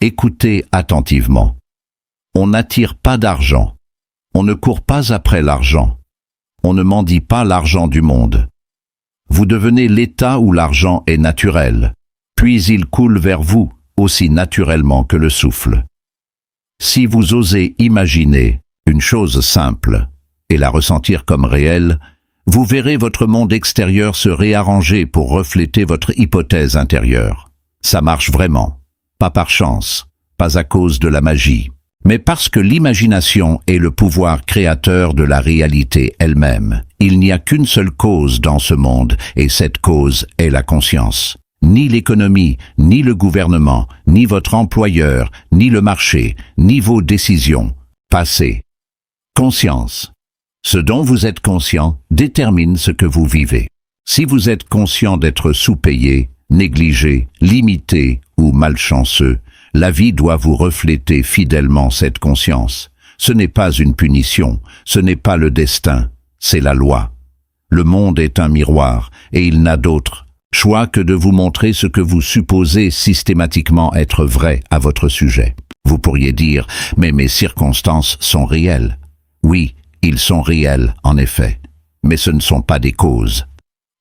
Écoutez attentivement. On n'attire pas d'argent. On ne court pas après l'argent. On ne mendie pas l'argent du monde. Vous devenez l'état où l'argent est naturel, puis il coule vers vous aussi naturellement que le souffle. Si vous osez imaginer une chose simple et la ressentir comme réelle, vous verrez votre monde extérieur se réarranger pour refléter votre hypothèse intérieure. Ça marche vraiment, pas par chance, pas à cause de la magie, mais parce que l'imagination est le pouvoir créateur de la réalité elle-même. Il n'y a qu'une seule cause dans ce monde, et cette cause est la conscience. Ni l'économie, ni le gouvernement, ni votre employeur, ni le marché, ni vos décisions. Passez. Conscience. Ce dont vous êtes conscient détermine ce que vous vivez. Si vous êtes conscient d'être sous-payé, négligé, limité ou malchanceux, la vie doit vous refléter fidèlement cette conscience. Ce n'est pas une punition, ce n'est pas le destin, c'est la loi. Le monde est un miroir, et il n'a d'autre choix que de vous montrer ce que vous supposez systématiquement être vrai à votre sujet. Vous pourriez dire, mais mes circonstances sont réelles. Oui, ils sont réels, en effet, mais ce ne sont pas des causes.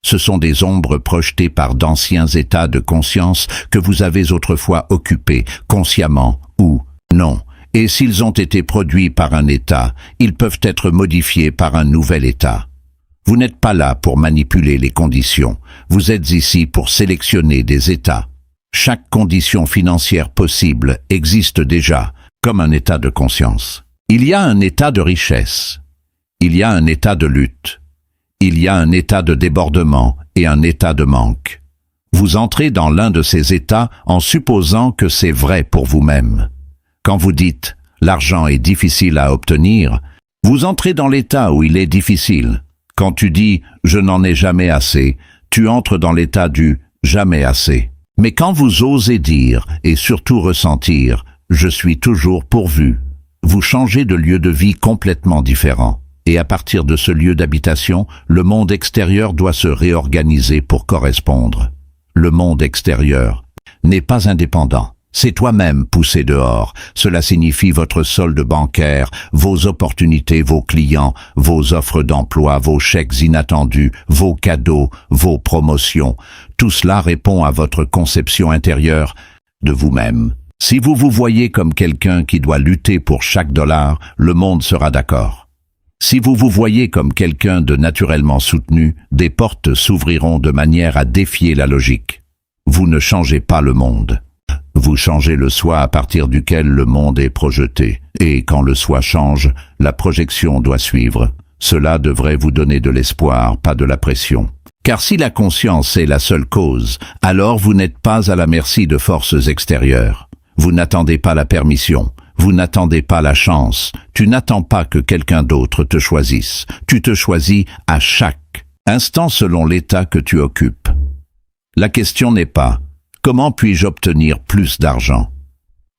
Ce sont des ombres projetées par d'anciens états de conscience que vous avez autrefois occupés, consciemment ou non. Et s'ils ont été produits par un état, ils peuvent être modifiés par un nouvel état. Vous n'êtes pas là pour manipuler les conditions, vous êtes ici pour sélectionner des états. Chaque condition financière possible existe déjà, comme un état de conscience. Il y a un état de richesse. Il y a un état de lutte. Il y a un état de débordement et un état de manque. Vous entrez dans l'un de ces états en supposant que c'est vrai pour vous-même. Quand vous dites « l'argent est difficile à obtenir », vous entrez dans l'état où il est difficile. Quand tu dis « je n'en ai jamais assez », tu entres dans l'état du « jamais assez ». Mais quand vous osez dire et surtout ressentir « je suis toujours pourvu », vous changez de lieu de vie complètement différent. Et à partir de ce lieu d'habitation, le monde extérieur doit se réorganiser pour correspondre. Le monde extérieur n'est pas indépendant. C'est toi-même poussé dehors. Cela signifie votre solde bancaire, vos opportunités, vos clients, vos offres d'emploi, vos chèques inattendus, vos cadeaux, vos promotions. Tout cela répond à votre conception intérieure de vous-même. Si vous vous voyez comme quelqu'un qui doit lutter pour chaque dollar, le monde sera d'accord. Si vous vous voyez comme quelqu'un de naturellement soutenu, des portes s'ouvriront de manière à défier la logique. Vous ne changez pas le monde. Vous changez le soi à partir duquel le monde est projeté. Et quand le soi change, la projection doit suivre. Cela devrait vous donner de l'espoir, pas de la pression. Car si la conscience est la seule cause, alors vous n'êtes pas à la merci de forces extérieures. Vous n'attendez pas la permission. Vous n'attendez pas la chance, tu n'attends pas que quelqu'un d'autre te choisisse. Tu te choisis à chaque instant selon l'état que tu occupes. La question n'est pas « Comment puis-je obtenir plus d'argent ?»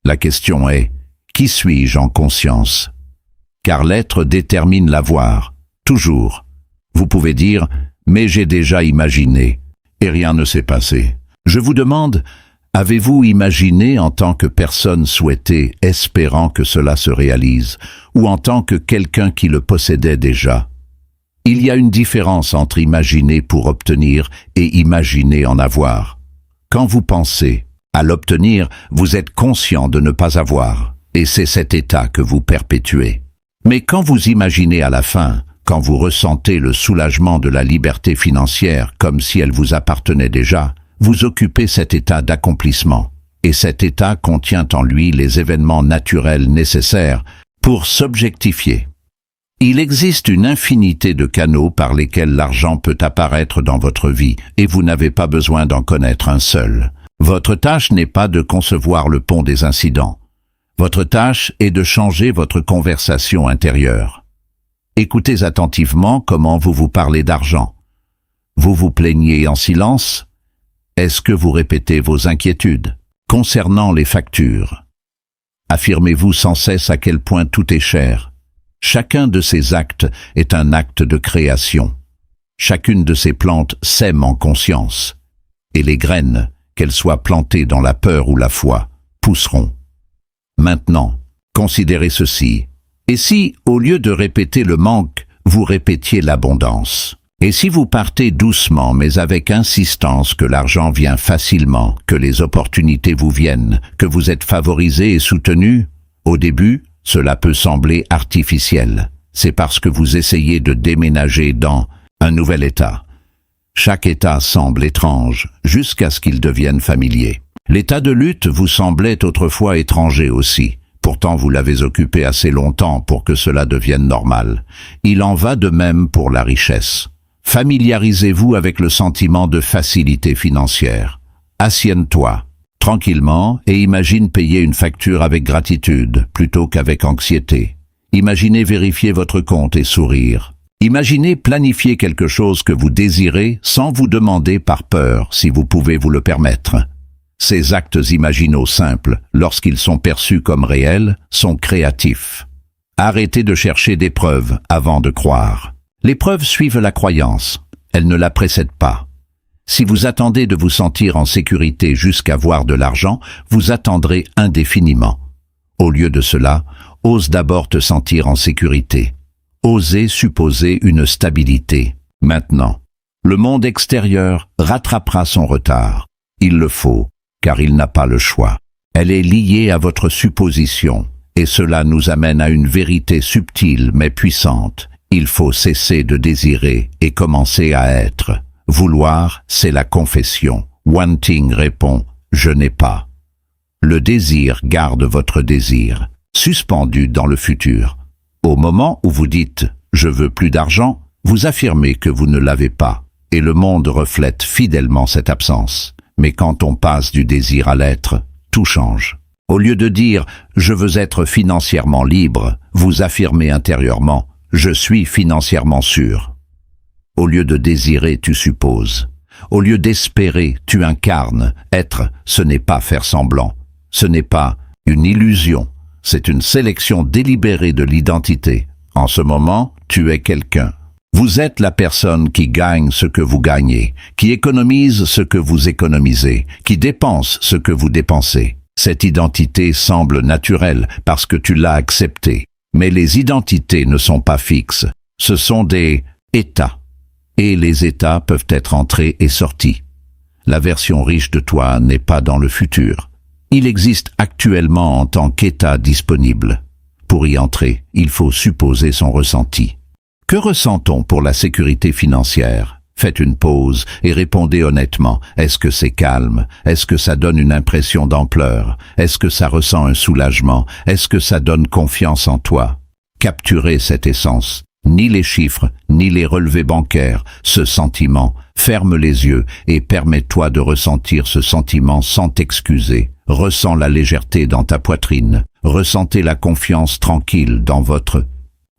La question est « Qui suis-je en conscience ?» Car l'être détermine l'avoir, toujours. Vous pouvez dire « Mais j'ai déjà imaginé, et rien ne s'est passé. » Je vous demande « Avez-vous imaginé en tant que personne souhaitée, espérant que cela se réalise, ou en tant que quelqu'un qui le possédait déjà? Il y a une différence entre imaginer pour obtenir et imaginer en avoir. Quand vous pensez à l'obtenir, vous êtes conscient de ne pas avoir, et c'est cet état que vous perpétuez. Mais quand vous imaginez à la fin, quand vous ressentez le soulagement de la liberté financière comme si elle vous appartenait déjà, vous occupez cet état d'accomplissement, et cet état contient en lui les événements naturels nécessaires pour s'objectifier. Il existe une infinité de canaux par lesquels l'argent peut apparaître dans votre vie, et vous n'avez pas besoin d'en connaître un seul. Votre tâche n'est pas de concevoir le pont des incidents. Votre tâche est de changer votre conversation intérieure. Écoutez attentivement comment vous vous parlez d'argent. Vous vous plaignez en silence? Est-ce que vous répétez vos inquiétudes concernant les factures? Affirmez-vous sans cesse à quel point tout est cher? Chacun de ces actes est un acte de création. Chacune de ces plantes sème en conscience. Et les graines, qu'elles soient plantées dans la peur ou la foi, pousseront. Maintenant, considérez ceci. Et si, au lieu de répéter le manque, vous répétiez l'abondance? Et si vous partez doucement mais avec insistance que l'argent vient facilement, que les opportunités vous viennent, que vous êtes favorisé et soutenu? Au début, cela peut sembler artificiel. C'est parce que vous essayez de déménager dans un nouvel état. Chaque état semble étrange, jusqu'à ce qu'il devienne familier. L'état de lutte vous semblait autrefois étranger aussi. Pourtant vous l'avez occupé assez longtemps pour que cela devienne normal. Il en va de même pour la richesse. Familiarisez-vous avec le sentiment de facilité financière. Assieds-toi tranquillement et imagine payer une facture avec gratitude plutôt qu'avec anxiété. Imaginez vérifier votre compte et sourire. Imaginez planifier quelque chose que vous désirez sans vous demander par peur si vous pouvez vous le permettre. Ces actes imaginaux simples, lorsqu'ils sont perçus comme réels, sont créatifs. Arrêtez de chercher des preuves avant de croire. Les preuves suivent la croyance, elles ne la précèdent pas. Si vous attendez de vous sentir en sécurité jusqu'à voir de l'argent, vous attendrez indéfiniment. Au lieu de cela, ose d'abord te sentir en sécurité. Osez supposer une stabilité. Maintenant, le monde extérieur rattrapera son retard. Il le faut, car il n'a pas le choix. Elle est liée à votre supposition, et cela nous amène à une vérité subtile mais puissante. Il faut cesser de désirer et commencer à être. Vouloir, c'est la confession. Wanting répond « je n'ai pas ». Le désir garde votre désir, suspendu dans le futur. Au moment où vous dites « je veux plus d'argent », vous affirmez que vous ne l'avez pas, et le monde reflète fidèlement cette absence. Mais quand on passe du désir à l'être, tout change. Au lieu de dire « je veux être financièrement libre », vous affirmez intérieurement « je suis financièrement sûr ». Au lieu de désirer, tu supposes. Au lieu d'espérer, tu incarnes. Être, ce n'est pas faire semblant. Ce n'est pas une illusion. C'est une sélection délibérée de l'identité. En ce moment, tu es quelqu'un. Vous êtes la personne qui gagne ce que vous gagnez, qui économise ce que vous économisez, qui dépense ce que vous dépensez. Cette identité semble naturelle parce que tu l'as acceptée. Mais les identités ne sont pas fixes. Ce sont des états. Et les états peuvent être entrés et sortis. La version riche de toi n'est pas dans le futur. Il existe actuellement en tant qu'état disponible. Pour y entrer, il faut supposer son ressenti. Que ressent-on pour la sécurité financière? Faites une pause et répondez honnêtement. Est-ce que c'est calme? Est-ce que ça donne une impression d'ampleur? Est-ce que ça ressent un soulagement? Est-ce que ça donne confiance en toi? Capturez cette essence. Ni les chiffres, ni les relevés bancaires, ce sentiment. Ferme les yeux et permets-toi de ressentir ce sentiment sans t'excuser. Ressens la légèreté dans ta poitrine. Ressentez la confiance tranquille dans votre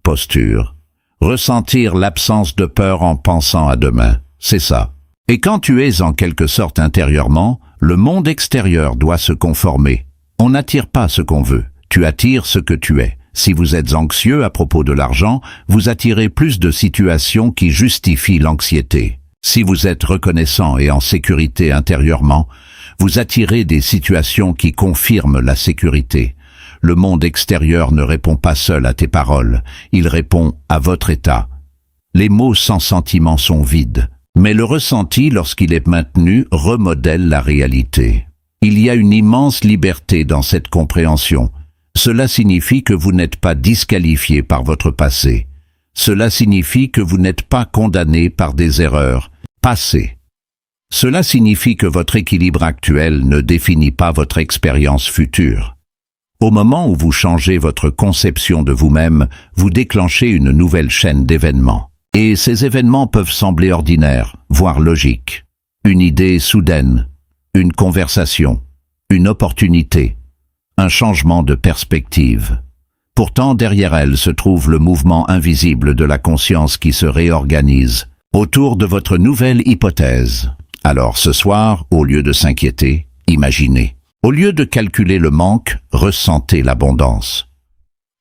posture. Ressentir l'absence de peur en pensant à demain, c'est ça. Et quand tu es en quelque sorte intérieurement, le monde extérieur doit se conformer. On n'attire pas ce qu'on veut, tu attires ce que tu es. Si vous êtes anxieux à propos de l'argent, vous attirez plus de situations qui justifient l'anxiété. Si vous êtes reconnaissant et en sécurité intérieurement, vous attirez des situations qui confirment la sécurité. Le monde extérieur ne répond pas seul à tes paroles, il répond à votre état. Les mots sans sentiment sont vides, mais le ressenti, lorsqu'il est maintenu, remodèle la réalité. Il y a une immense liberté dans cette compréhension. Cela signifie que vous n'êtes pas disqualifié par votre passé. Cela signifie que vous n'êtes pas condamné par des erreurs passées. Cela signifie que votre équilibre actuel ne définit pas votre expérience future. Au moment où vous changez votre conception de vous-même, vous déclenchez une nouvelle chaîne d'événements. Et ces événements peuvent sembler ordinaires, voire logiques. Une idée soudaine, une conversation, une opportunité, un changement de perspective. Pourtant, derrière elle se trouve le mouvement invisible de la conscience qui se réorganise autour de votre nouvelle hypothèse. Alors ce soir, au lieu de s'inquiéter, imaginez. Au lieu de calculer le manque, ressentez l'abondance.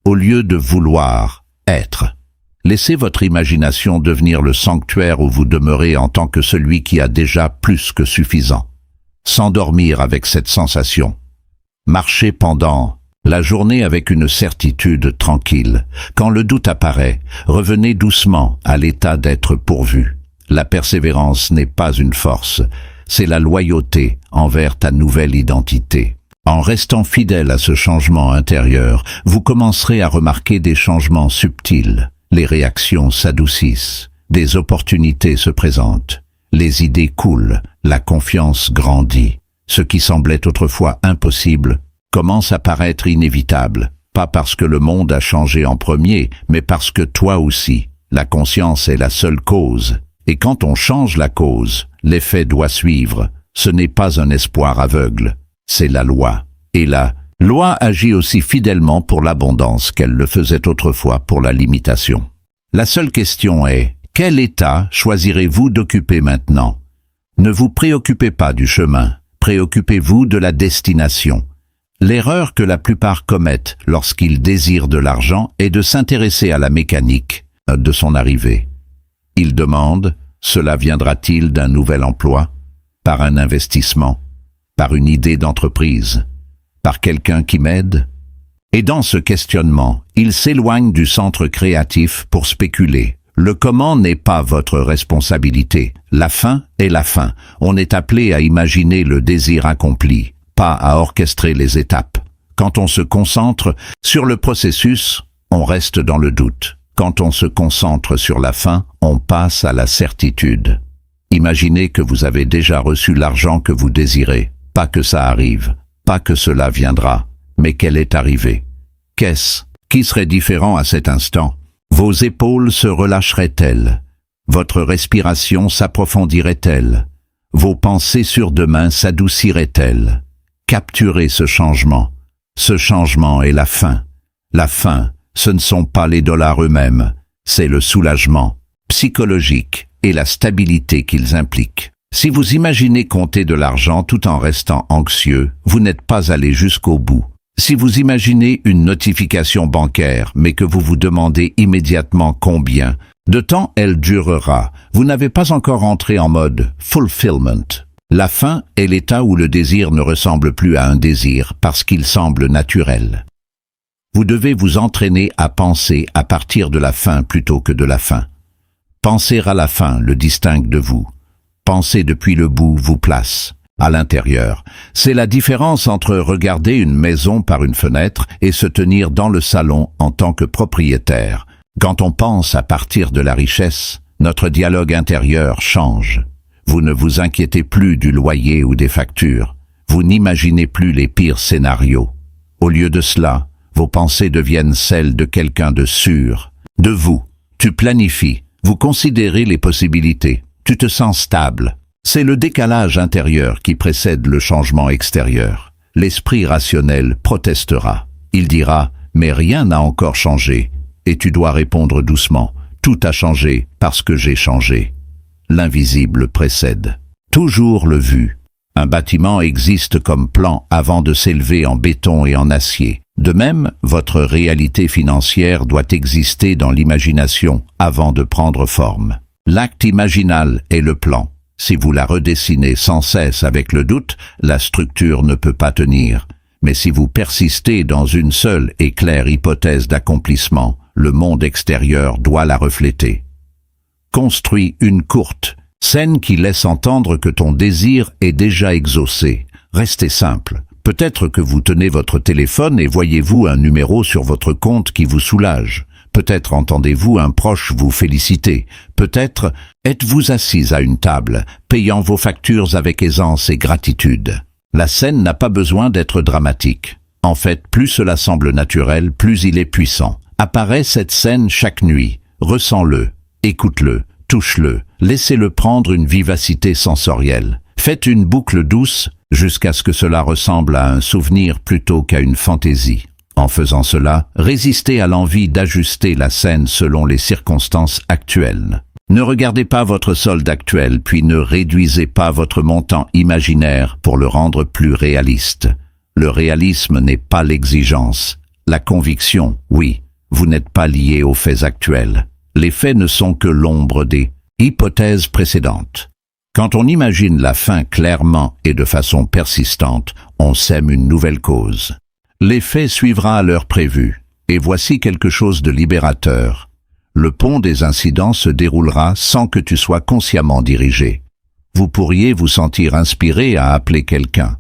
Au lieu de vouloir être, laissez votre imagination devenir le sanctuaire où vous demeurez en tant que celui qui a déjà plus que suffisant. S'endormir avec cette sensation. Marchez pendant la journée avec une certitude tranquille. Quand le doute apparaît, revenez doucement à l'état d'être pourvu. La persévérance n'est pas une force, c'est la loyauté envers ta nouvelle identité. En restant fidèle à ce changement intérieur, vous commencerez à remarquer des changements subtils. Les réactions s'adoucissent, des opportunités se présentent, les idées coulent, la confiance grandit. Ce qui semblait autrefois impossible commence à paraître inévitable, pas parce que le monde a changé en premier, mais parce que toi aussi. La conscience est la seule cause, et quand on change la cause, l'effet doit suivre. Ce n'est pas un espoir aveugle, c'est la loi. Et la loi agit aussi fidèlement pour l'abondance qu'elle le faisait autrefois pour la limitation. La seule question est, quel état choisirez-vous d'occuper maintenant? Ne vous préoccupez pas du chemin, préoccupez-vous de la destination. L'erreur que la plupart commettent lorsqu'ils désirent de l'argent est de s'intéresser à la mécanique de son arrivée. Ils demandent, cela viendra-t-il d'un nouvel emploi, par un investissement, par une idée d'entreprise, par quelqu'un qui m'aide? Et dans ce questionnement, ils s'éloignent du centre créatif pour spéculer. Le comment n'est pas votre responsabilité. La fin est la fin. On est appelé à imaginer le désir accompli, pas à orchestrer les étapes. Quand on se concentre sur le processus, on reste dans le doute. Quand on se concentre sur la fin, on passe à la certitude. Imaginez que vous avez déjà reçu l'argent que vous désirez. Pas que ça arrive, pas que cela viendra, mais qu'elle est arrivée. Qu'est-ce qui serait différent à cet instant? Vos épaules se relâcheraient-elles? Votre respiration s'approfondirait-elle? Vos pensées sur demain s'adouciraient-elles? Capturez ce changement. Ce changement est la fin. La fin, ce ne sont pas les dollars eux-mêmes, c'est le soulagement psychologique et la stabilité qu'ils impliquent. Si vous imaginez compter de l'argent tout en restant anxieux, vous n'êtes pas allé jusqu'au bout. Si vous imaginez une notification bancaire, mais que vous vous demandez immédiatement combien de temps elle durera, vous n'avez pas encore entré en mode fulfillment. La fin est l'état où le désir ne ressemble plus à un désir parce qu'il semble naturel. Vous devez vous entraîner à penser à partir de la fin plutôt que de la fin. Penser à la fin le distingue de vous. Penser depuis le bout vous place à l'intérieur. C'est la différence entre regarder une maison par une fenêtre et se tenir dans le salon en tant que propriétaire. Quand on pense à partir de la richesse, notre dialogue intérieur change. Vous ne vous inquiétez plus du loyer ou des factures. Vous n'imaginez plus les pires scénarios. Au lieu de cela, vos pensées deviennent celles de quelqu'un de sûr. De vous. Tu planifies. Vous considérez les possibilités. Tu te sens stable. C'est le décalage intérieur qui précède le changement extérieur. L'esprit rationnel protestera. Il dira « mais rien n'a encore changé » et tu dois répondre doucement « tout a changé parce que j'ai changé ». L'invisible précède. Toujours le vu. Un bâtiment existe comme plan avant de s'élever en béton et en acier. De même, votre réalité financière doit exister dans l'imagination avant de prendre forme. L'acte imaginal est le plan. Si vous la redessinez sans cesse avec le doute, la structure ne peut pas tenir. Mais si vous persistez dans une seule et claire hypothèse d'accomplissement, le monde extérieur doit la refléter. Construis une courte scène qui laisse entendre que ton désir est déjà exaucé. Restez simple. Peut-être que vous tenez votre téléphone et voyez-vous un numéro sur votre compte qui vous soulage. Peut-être entendez-vous un proche vous féliciter. Peut-être êtes-vous assise à une table, payant vos factures avec aisance et gratitude. La scène n'a pas besoin d'être dramatique. En fait, plus cela semble naturel, plus il est puissant. Apparaît cette scène chaque nuit. Ressens-le, écoute-le, touche-le, laissez-le prendre une vivacité sensorielle. Faites une boucle douce jusqu'à ce que cela ressemble à un souvenir plutôt qu'à une fantaisie. En faisant cela, résistez à l'envie d'ajuster la scène selon les circonstances actuelles. Ne regardez pas votre solde actuel, puis ne réduisez pas votre montant imaginaire pour le rendre plus réaliste. Le réalisme n'est pas l'exigence. La conviction, oui, vous n'êtes pas lié aux faits actuels. Les faits ne sont que l'ombre des hypothèses précédentes. Quand on imagine la fin clairement et de façon persistante, on sème une nouvelle cause. L'effet suivra à l'heure prévue, et voici quelque chose de libérateur. Le pont des incidents se déroulera sans que tu sois consciemment dirigé. Vous pourriez vous sentir inspiré à appeler quelqu'un.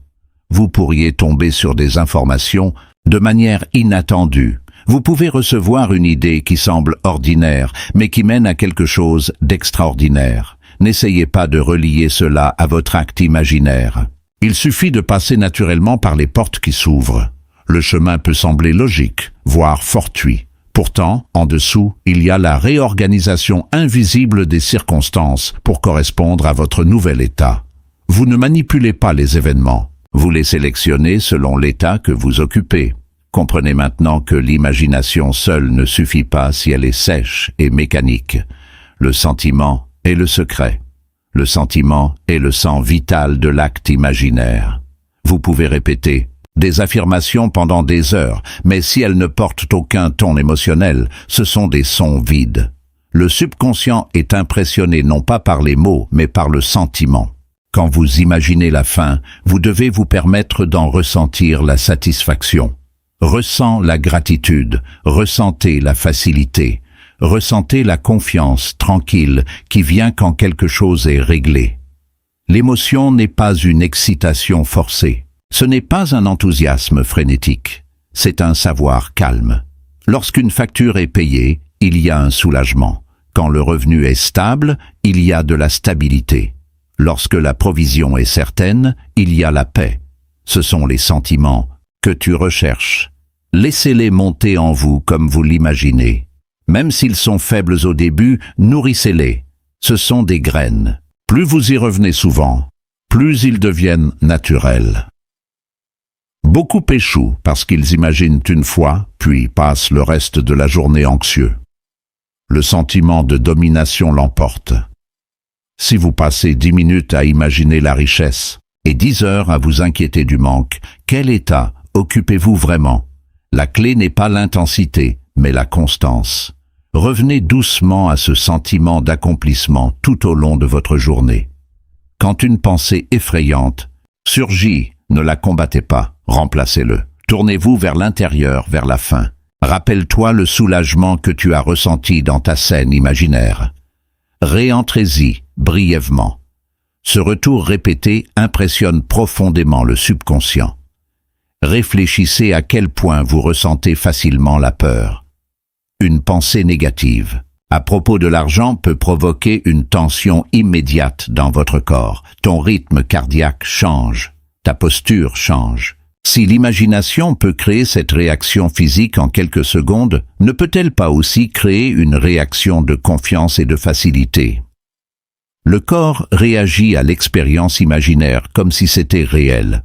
Vous pourriez tomber sur des informations de manière inattendue. Vous pouvez recevoir une idée qui semble ordinaire, mais qui mène à quelque chose d'extraordinaire. N'essayez pas de relier cela à votre acte imaginaire. Il suffit de passer naturellement par les portes qui s'ouvrent. Le chemin peut sembler logique, voire fortuit. Pourtant, en dessous, il y a la réorganisation invisible des circonstances pour correspondre à votre nouvel état. Vous ne manipulez pas les événements. Vous les sélectionnez selon l'état que vous occupez. Comprenez maintenant que l'imagination seule ne suffit pas si elle est sèche et mécanique. Le sentiment est le secret. Le sentiment est le sang vital de l'acte imaginaire. Vous pouvez répéter des affirmations pendant des heures, mais si elles ne portent aucun ton émotionnel, ce sont des sons vides. Le subconscient est impressionné non pas par les mots, mais par le sentiment. Quand vous imaginez la fin, vous devez vous permettre d'en ressentir la satisfaction. Ressens la gratitude, ressentez la facilité, ressentez la confiance tranquille qui vient quand quelque chose est réglé. L'émotion n'est pas une excitation forcée. Ce n'est pas un enthousiasme frénétique. C'est un savoir calme. Lorsqu'une facture est payée, il y a un soulagement. Quand le revenu est stable, il y a de la stabilité. Lorsque la provision est certaine, il y a la paix. Ce sont les sentiments que tu recherches. Laissez-les monter en vous comme vous l'imaginez. Même s'ils sont faibles au début, nourrissez-les. Ce sont des graines. Plus vous y revenez souvent, plus ils deviennent naturels. Beaucoup échouent parce qu'ils imaginent une fois, puis passent le reste de la journée anxieux. Le sentiment de domination l'emporte. Si vous passez 10 minutes à imaginer la richesse et 10 heures à vous inquiéter du manque, quel état occupez-vous vraiment? La clé n'est pas l'intensité, mais la constance. Revenez doucement à ce sentiment d'accomplissement tout au long de votre journée. Quand une pensée effrayante surgit, ne la combattez pas, remplacez-le. Tournez-vous vers l'intérieur, vers la fin. Rappelle-toi le soulagement que tu as ressenti dans ta scène imaginaire. Réentrez-y brièvement. Ce retour répété impressionne profondément le subconscient. Réfléchissez à quel point vous ressentez facilement la peur. Une pensée négative à propos de l'argent peut provoquer une tension immédiate dans votre corps. Ton rythme cardiaque change, ta posture change. Si l'imagination peut créer cette réaction physique en quelques secondes, ne peut-elle pas aussi créer une réaction de confiance et de facilité? Le corps réagit à l'expérience imaginaire comme si c'était réel.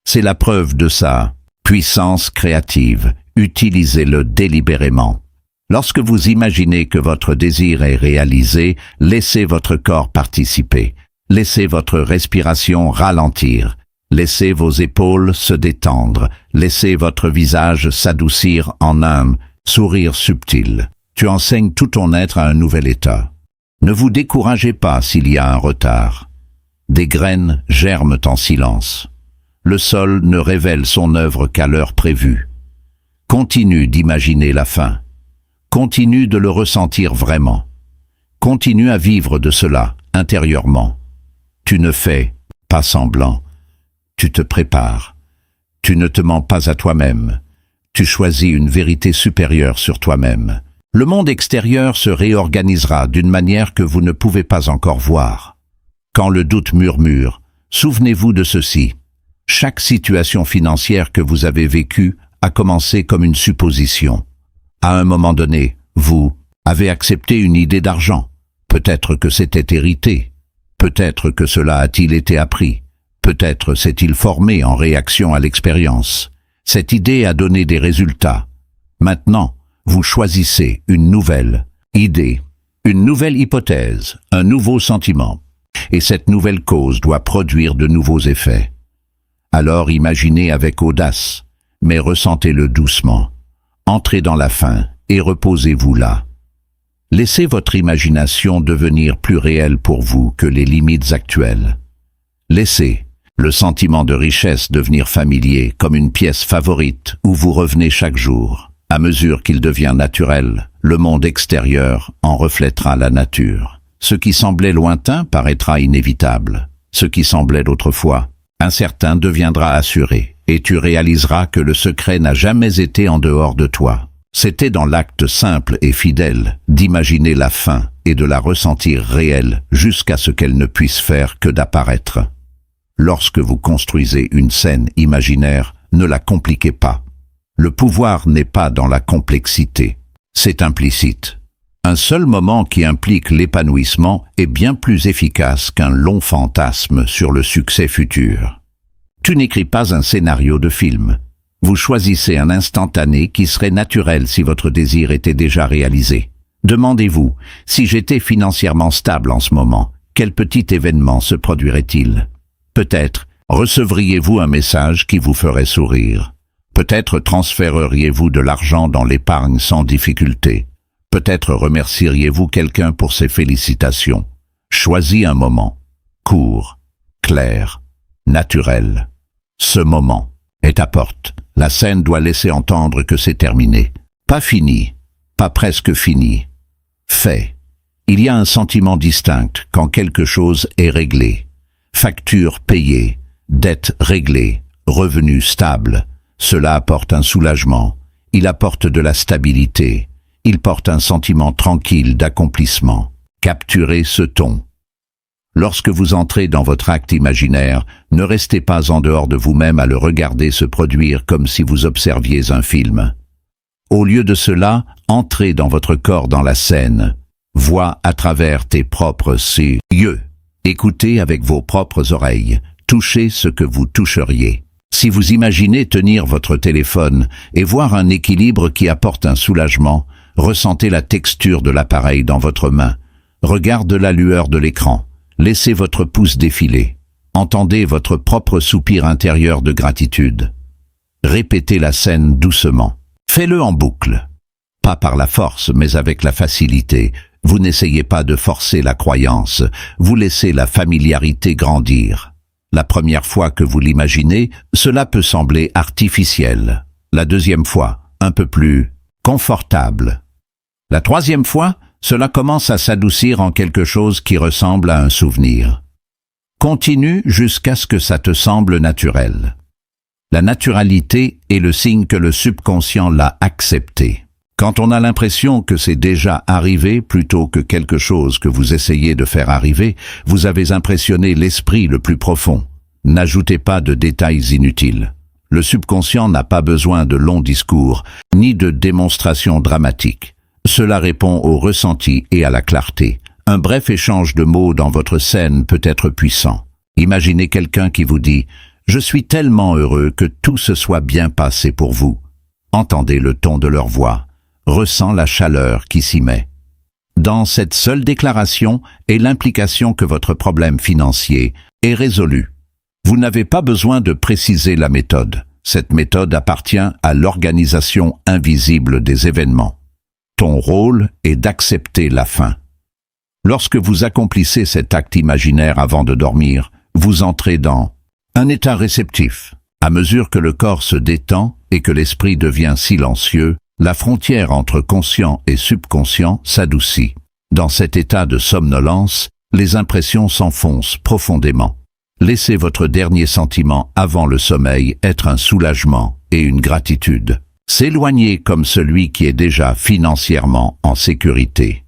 C'est la preuve de sa puissance créative. Utilisez-le délibérément. Lorsque vous imaginez que votre désir est réalisé, laissez votre corps participer. Laissez votre respiration ralentir. Laissez vos épaules se détendre. Laissez votre visage s'adoucir en un sourire subtil. Tu enseignes tout ton être à un nouvel état. Ne vous découragez pas s'il y a un retard. Des graines germent en silence. Le sol ne révèle son œuvre qu'à l'heure prévue. Continue d'imaginer la fin. Continue de le ressentir vraiment. Continue à vivre de cela intérieurement. Tu ne fais pas semblant. Tu te prépares. Tu ne te mens pas à toi-même. Tu choisis une vérité supérieure sur toi-même. Le monde extérieur se réorganisera d'une manière que vous ne pouvez pas encore voir. Quand le doute murmure, souvenez-vous de ceci. Chaque situation financière que vous avez vécue a commencé comme une supposition. À un moment donné, vous avez accepté une idée d'argent. Peut-être que c'était hérité. Peut-être que cela a-t-il été appris. Peut-être s'est-il formé en réaction à l'expérience. Cette idée a donné des résultats. Maintenant, vous choisissez une nouvelle idée, une nouvelle hypothèse, un nouveau sentiment. Et cette nouvelle cause doit produire de nouveaux effets. Alors imaginez avec audace, mais ressentez-le doucement. Entrez dans la fin et reposez-vous là. Laissez votre imagination devenir plus réelle pour vous que les limites actuelles. Laissez Le sentiment de richesse devenir familier, comme une pièce favorite où vous revenez chaque jour. À mesure qu'il devient naturel, le monde extérieur en reflètera la nature. Ce qui semblait lointain paraîtra inévitable. Ce qui semblait d'autrefois incertain deviendra assuré, et tu réaliseras que le secret n'a jamais été en dehors de toi. C'était dans l'acte simple et fidèle d'imaginer la fin et de la ressentir réelle jusqu'à ce qu'elle ne puisse faire que d'apparaître. Lorsque vous construisez une scène imaginaire, ne la compliquez pas. Le pouvoir n'est pas dans la complexité, c'est implicite. Un seul moment qui implique l'épanouissement est bien plus efficace qu'un long fantasme sur le succès futur. Tu n'écris pas un scénario de film. Vous choisissez un instantané qui serait naturel si votre désir était déjà réalisé. Demandez-vous, si j'étais financièrement stable en ce moment, quel petit événement se produirait-il ? Peut-être recevriez-vous un message qui vous ferait sourire. Peut-être transféreriez-vous de l'argent dans l'épargne sans difficulté. Peut-être remercieriez-vous quelqu'un pour ses félicitations. Choisis un moment. Court, clair, naturel. Ce moment est à porte. La scène doit laisser entendre que c'est terminé. Pas fini, pas presque fini. Fait. Il y a un sentiment distinct quand quelque chose est réglé. Facture payée, dette réglée, revenu stable. Cela apporte un soulagement. Il apporte de la stabilité. Il porte un sentiment tranquille d'accomplissement. Capturez ce ton. Lorsque vous entrez dans votre acte imaginaire, ne restez pas en dehors de vous-même à le regarder se produire comme si vous observiez un film. Au lieu de cela, entrez dans votre corps dans la scène. Vois à travers tes propres yeux. Écoutez avec vos propres oreilles. Touchez ce que vous toucheriez. Si vous imaginez tenir votre téléphone et voir un équilibre qui apporte un soulagement, ressentez la texture de l'appareil dans votre main. Regarde la lueur de l'écran. Laissez votre pouce défiler. Entendez votre propre soupir intérieur de gratitude. Répétez la scène doucement. Faites-le en boucle. Pas par la force, mais avec la facilité. Vous n'essayez pas de forcer la croyance. Vous laissez la familiarité grandir. La première fois que vous l'imaginez, cela peut sembler artificiel. La deuxième fois, un peu plus confortable. La troisième fois, cela commence à s'adoucir en quelque chose qui ressemble à un souvenir. Continue jusqu'à ce que ça te semble naturel. La naturalité est le signe que le subconscient l'a accepté. Quand on a l'impression que c'est déjà arrivé plutôt que quelque chose que vous essayez de faire arriver, vous avez impressionné l'esprit le plus profond. N'ajoutez pas de détails inutiles. Le subconscient n'a pas besoin de longs discours, ni de démonstrations dramatiques. Cela répond au ressenti et à la clarté. Un bref échange de mots dans votre scène peut être puissant. Imaginez quelqu'un qui vous dit « Je suis tellement heureux que tout se soit bien passé pour vous ». Entendez le ton de leur voix. Ressens la chaleur qui s'y met. Dans cette seule déclaration est l'implication que votre problème financier est résolu. Vous n'avez pas besoin de préciser la méthode. Cette méthode appartient à l'organisation invisible des événements. Ton rôle est d'accepter la fin. Lorsque vous accomplissez cet acte imaginaire avant de dormir, vous entrez dans un état réceptif. À mesure que le corps se détend et que l'esprit devient silencieux, la frontière entre conscient et subconscient s'adoucit. Dans cet état de somnolence, les impressions s'enfoncent profondément. Laissez votre dernier sentiment avant le sommeil être un soulagement et une gratitude. S'éloigner comme celui qui est déjà financièrement en sécurité.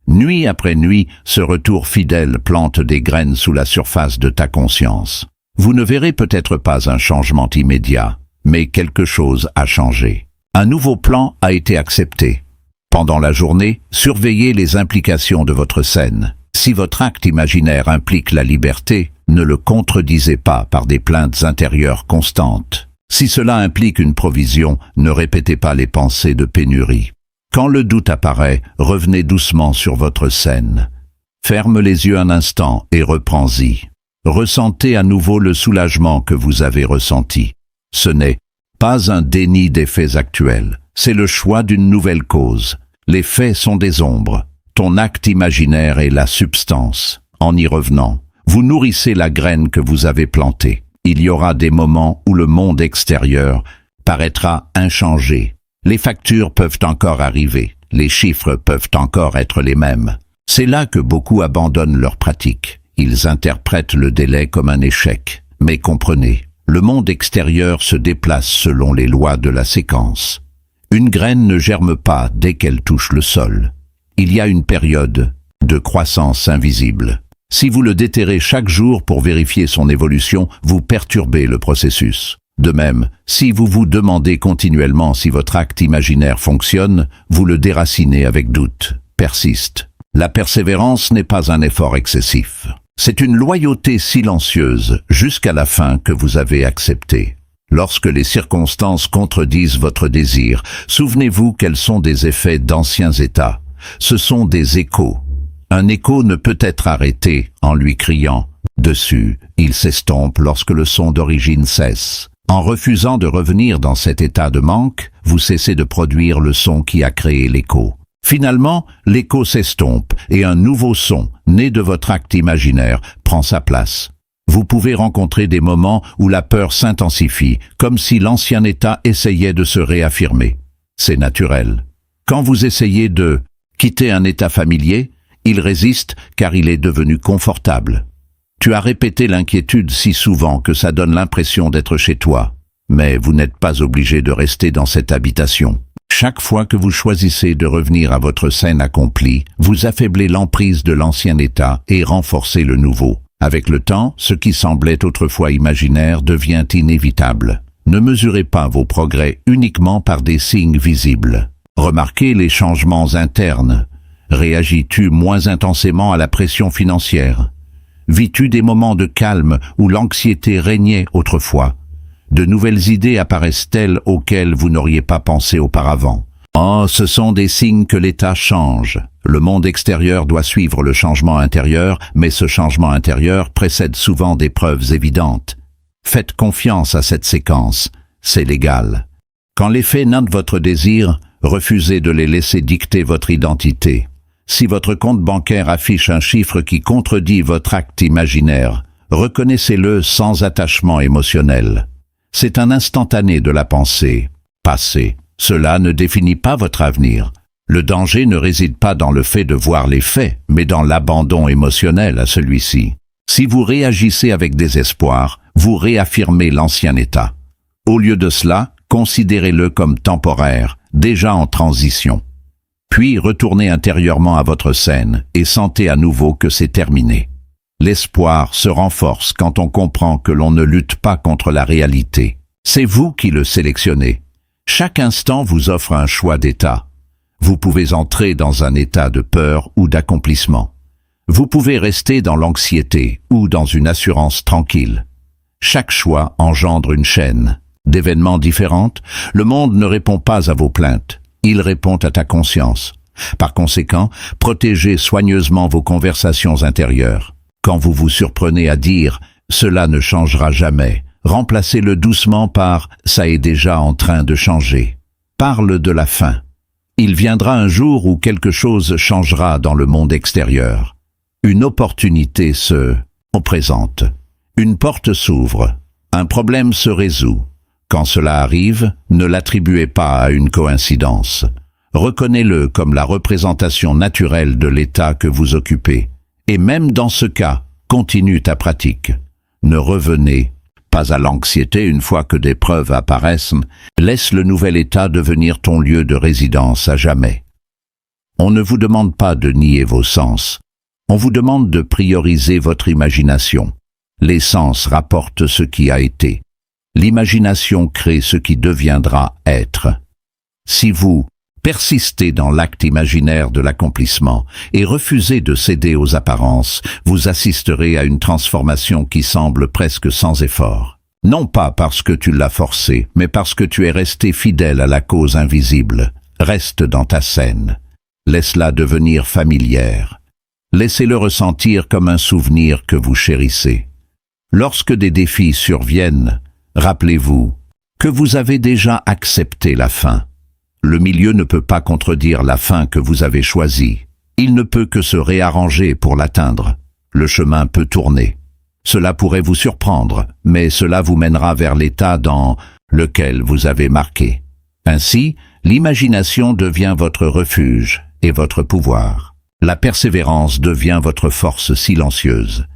Nuit après nuit, ce retour fidèle plante des graines sous la surface de ta conscience. Vous ne verrez peut-être pas un changement immédiat, mais quelque chose a changé. Un nouveau plan a été accepté. Pendant la journée, surveillez les implications de votre scène. Si votre acte imaginaire implique la liberté, ne le contredisez pas par des plaintes intérieures constantes. Si cela implique une provision, ne répétez pas les pensées de pénurie. Quand le doute apparaît, revenez doucement sur votre scène. Ferme les yeux un instant et reprends-y. Ressentez à nouveau le soulagement que vous avez ressenti. Ce n'est pas un déni des faits actuels, c'est le choix d'une nouvelle cause. Les faits sont des ombres. Ton acte imaginaire est la substance. En y revenant, vous nourrissez la graine que vous avez plantée. Il y aura des moments où le monde extérieur paraîtra inchangé. Les factures peuvent encore arriver, les chiffres peuvent encore être les mêmes. C'est là que beaucoup abandonnent leur pratique. Ils interprètent le délai comme un échec. Mais comprenez, le monde extérieur se déplace selon les lois de la séquence. Une graine ne germe pas dès qu'elle touche le sol. Il y a une période de croissance invisible. Si vous le déterrez chaque jour pour vérifier son évolution, vous perturbez le processus. De même, si vous vous demandez continuellement si votre acte imaginaire fonctionne, vous le déracinez avec doute, persiste. La persévérance n'est pas un effort excessif. C'est une loyauté silencieuse jusqu'à la fin que vous avez acceptée. Lorsque les circonstances contredisent votre désir, souvenez-vous qu'elles sont des effets d'anciens états. Ce sont des échos. Un écho ne peut être arrêté en lui criant dessus. Il s'estompe lorsque le son d'origine cesse. En refusant de revenir dans cet état de manque, vous cessez de produire le son qui a créé l'écho. Finalement, l'écho s'estompe et un nouveau son, né de votre acte imaginaire, prend sa place. Vous pouvez rencontrer des moments où la peur s'intensifie, comme si l'ancien état essayait de se réaffirmer. C'est naturel. Quand vous essayez de quitter un état familier, il résiste car il est devenu confortable. Tu as répété l'inquiétude si souvent que ça donne l'impression d'être chez toi. Mais vous n'êtes pas obligé de rester dans cette habitation. Chaque fois que vous choisissez de revenir à votre scène accomplie, vous affaiblez l'emprise de l'ancien état et renforcez le nouveau. Avec le temps, ce qui semblait autrefois imaginaire devient inévitable. Ne mesurez pas vos progrès uniquement par des signes visibles. Remarquez les changements internes. Réagis-tu moins intensément à la pression financière? Vis-tu des moments de calme où l'anxiété régnait autrefois? De nouvelles idées apparaissent-elles auxquelles vous n'auriez pas pensé auparavant? Oh, ce sont des signes que l'état change. Le monde extérieur doit suivre le changement intérieur, mais ce changement intérieur précède souvent des preuves évidentes. Faites confiance à cette séquence, c'est légal. Quand les faits notent votre désir, refusez de les laisser dicter votre identité. Si votre compte bancaire affiche un chiffre qui contredit votre acte imaginaire, reconnaissez-le sans attachement émotionnel. C'est un instantané de la pensée, passé. Cela ne définit pas votre avenir. Le danger ne réside pas dans le fait de voir les faits, mais dans l'abandon émotionnel à celui-ci. Si vous réagissez avec désespoir, vous réaffirmez l'ancien état. Au lieu de cela, considérez-le comme temporaire, déjà en transition. Puis retournez intérieurement à votre scène et sentez à nouveau que c'est terminé. L'espoir se renforce quand on comprend que l'on ne lutte pas contre la réalité. C'est vous qui le sélectionnez. Chaque instant vous offre un choix d'état. Vous pouvez entrer dans un état de peur ou d'accomplissement. Vous pouvez rester dans l'anxiété ou dans une assurance tranquille. Chaque choix engendre une chaîne d'événements différentes. Le monde ne répond pas à vos plaintes. Il répond à ta conscience. Par conséquent, protégez soigneusement vos conversations intérieures. Quand vous vous surprenez à dire « cela ne changera jamais », remplacez-le doucement par « ça est déjà en train de changer ». Parle de la fin. Il viendra un jour où quelque chose changera dans le monde extérieur. Une opportunité se présente. Une porte s'ouvre. Un problème se résout. Quand cela arrive, ne l'attribuez pas à une coïncidence. Reconnaissez-le comme la représentation naturelle de l'état que vous occupez. Et même dans ce cas, continue ta pratique. Ne revenez pas à l'anxiété une fois que des preuves apparaissent. Laisse le nouvel état devenir ton lieu de résidence à jamais. On ne vous demande pas de nier vos sens. On vous demande de prioriser votre imagination. Les sens rapportent ce qui a été. L'imagination crée ce qui deviendra être. Si vous persistez dans l'acte imaginaire de l'accomplissement et refusez de céder aux apparences, vous assisterez à une transformation qui semble presque sans effort. Non pas parce que tu l'as forcé, mais parce que tu es resté fidèle à la cause invisible. Reste dans ta scène. Laisse-la devenir familière. Laissez-le ressentir comme un souvenir que vous chérissez. Lorsque des défis surviennent, rappelez-vous que vous avez déjà accepté la fin. Le milieu ne peut pas contredire la fin que vous avez choisie. Il ne peut que se réarranger pour l'atteindre. Le chemin peut tourner. Cela pourrait vous surprendre, mais cela vous mènera vers l'état dans lequel vous avez marqué. Ainsi, l'imagination devient votre refuge et votre pouvoir. La persévérance devient votre force silencieuse.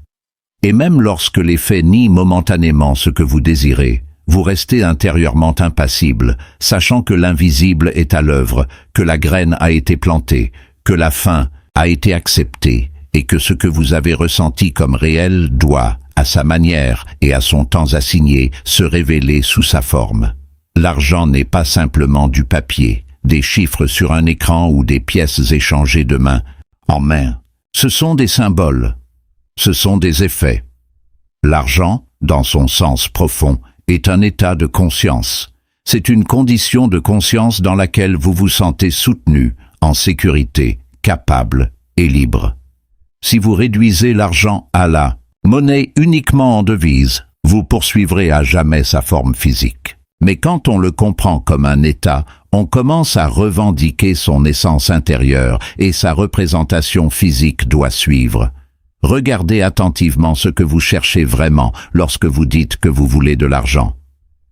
Et même lorsque les faits nient momentanément ce que vous désirez, vous restez intérieurement impassible, sachant que l'invisible est à l'œuvre, que la graine a été plantée, que la fin a été acceptée, et que ce que vous avez ressenti comme réel doit, à sa manière et à son temps assigné, se révéler sous sa forme. L'argent n'est pas simplement du papier, des chiffres sur un écran ou des pièces échangées de main en main. Ce sont des symboles, ce sont des effets. L'argent, dans son sens profond, est un état de conscience. C'est une condition de conscience dans laquelle vous vous sentez soutenu, en sécurité, capable et libre. Si vous réduisez l'argent à la monnaie uniquement en devise, vous poursuivrez à jamais sa forme physique. Mais quand on le comprend comme un état, on commence à revendiquer son essence intérieure et sa représentation physique doit suivre. Regardez attentivement ce que vous cherchez vraiment lorsque vous dites que vous voulez de l'argent.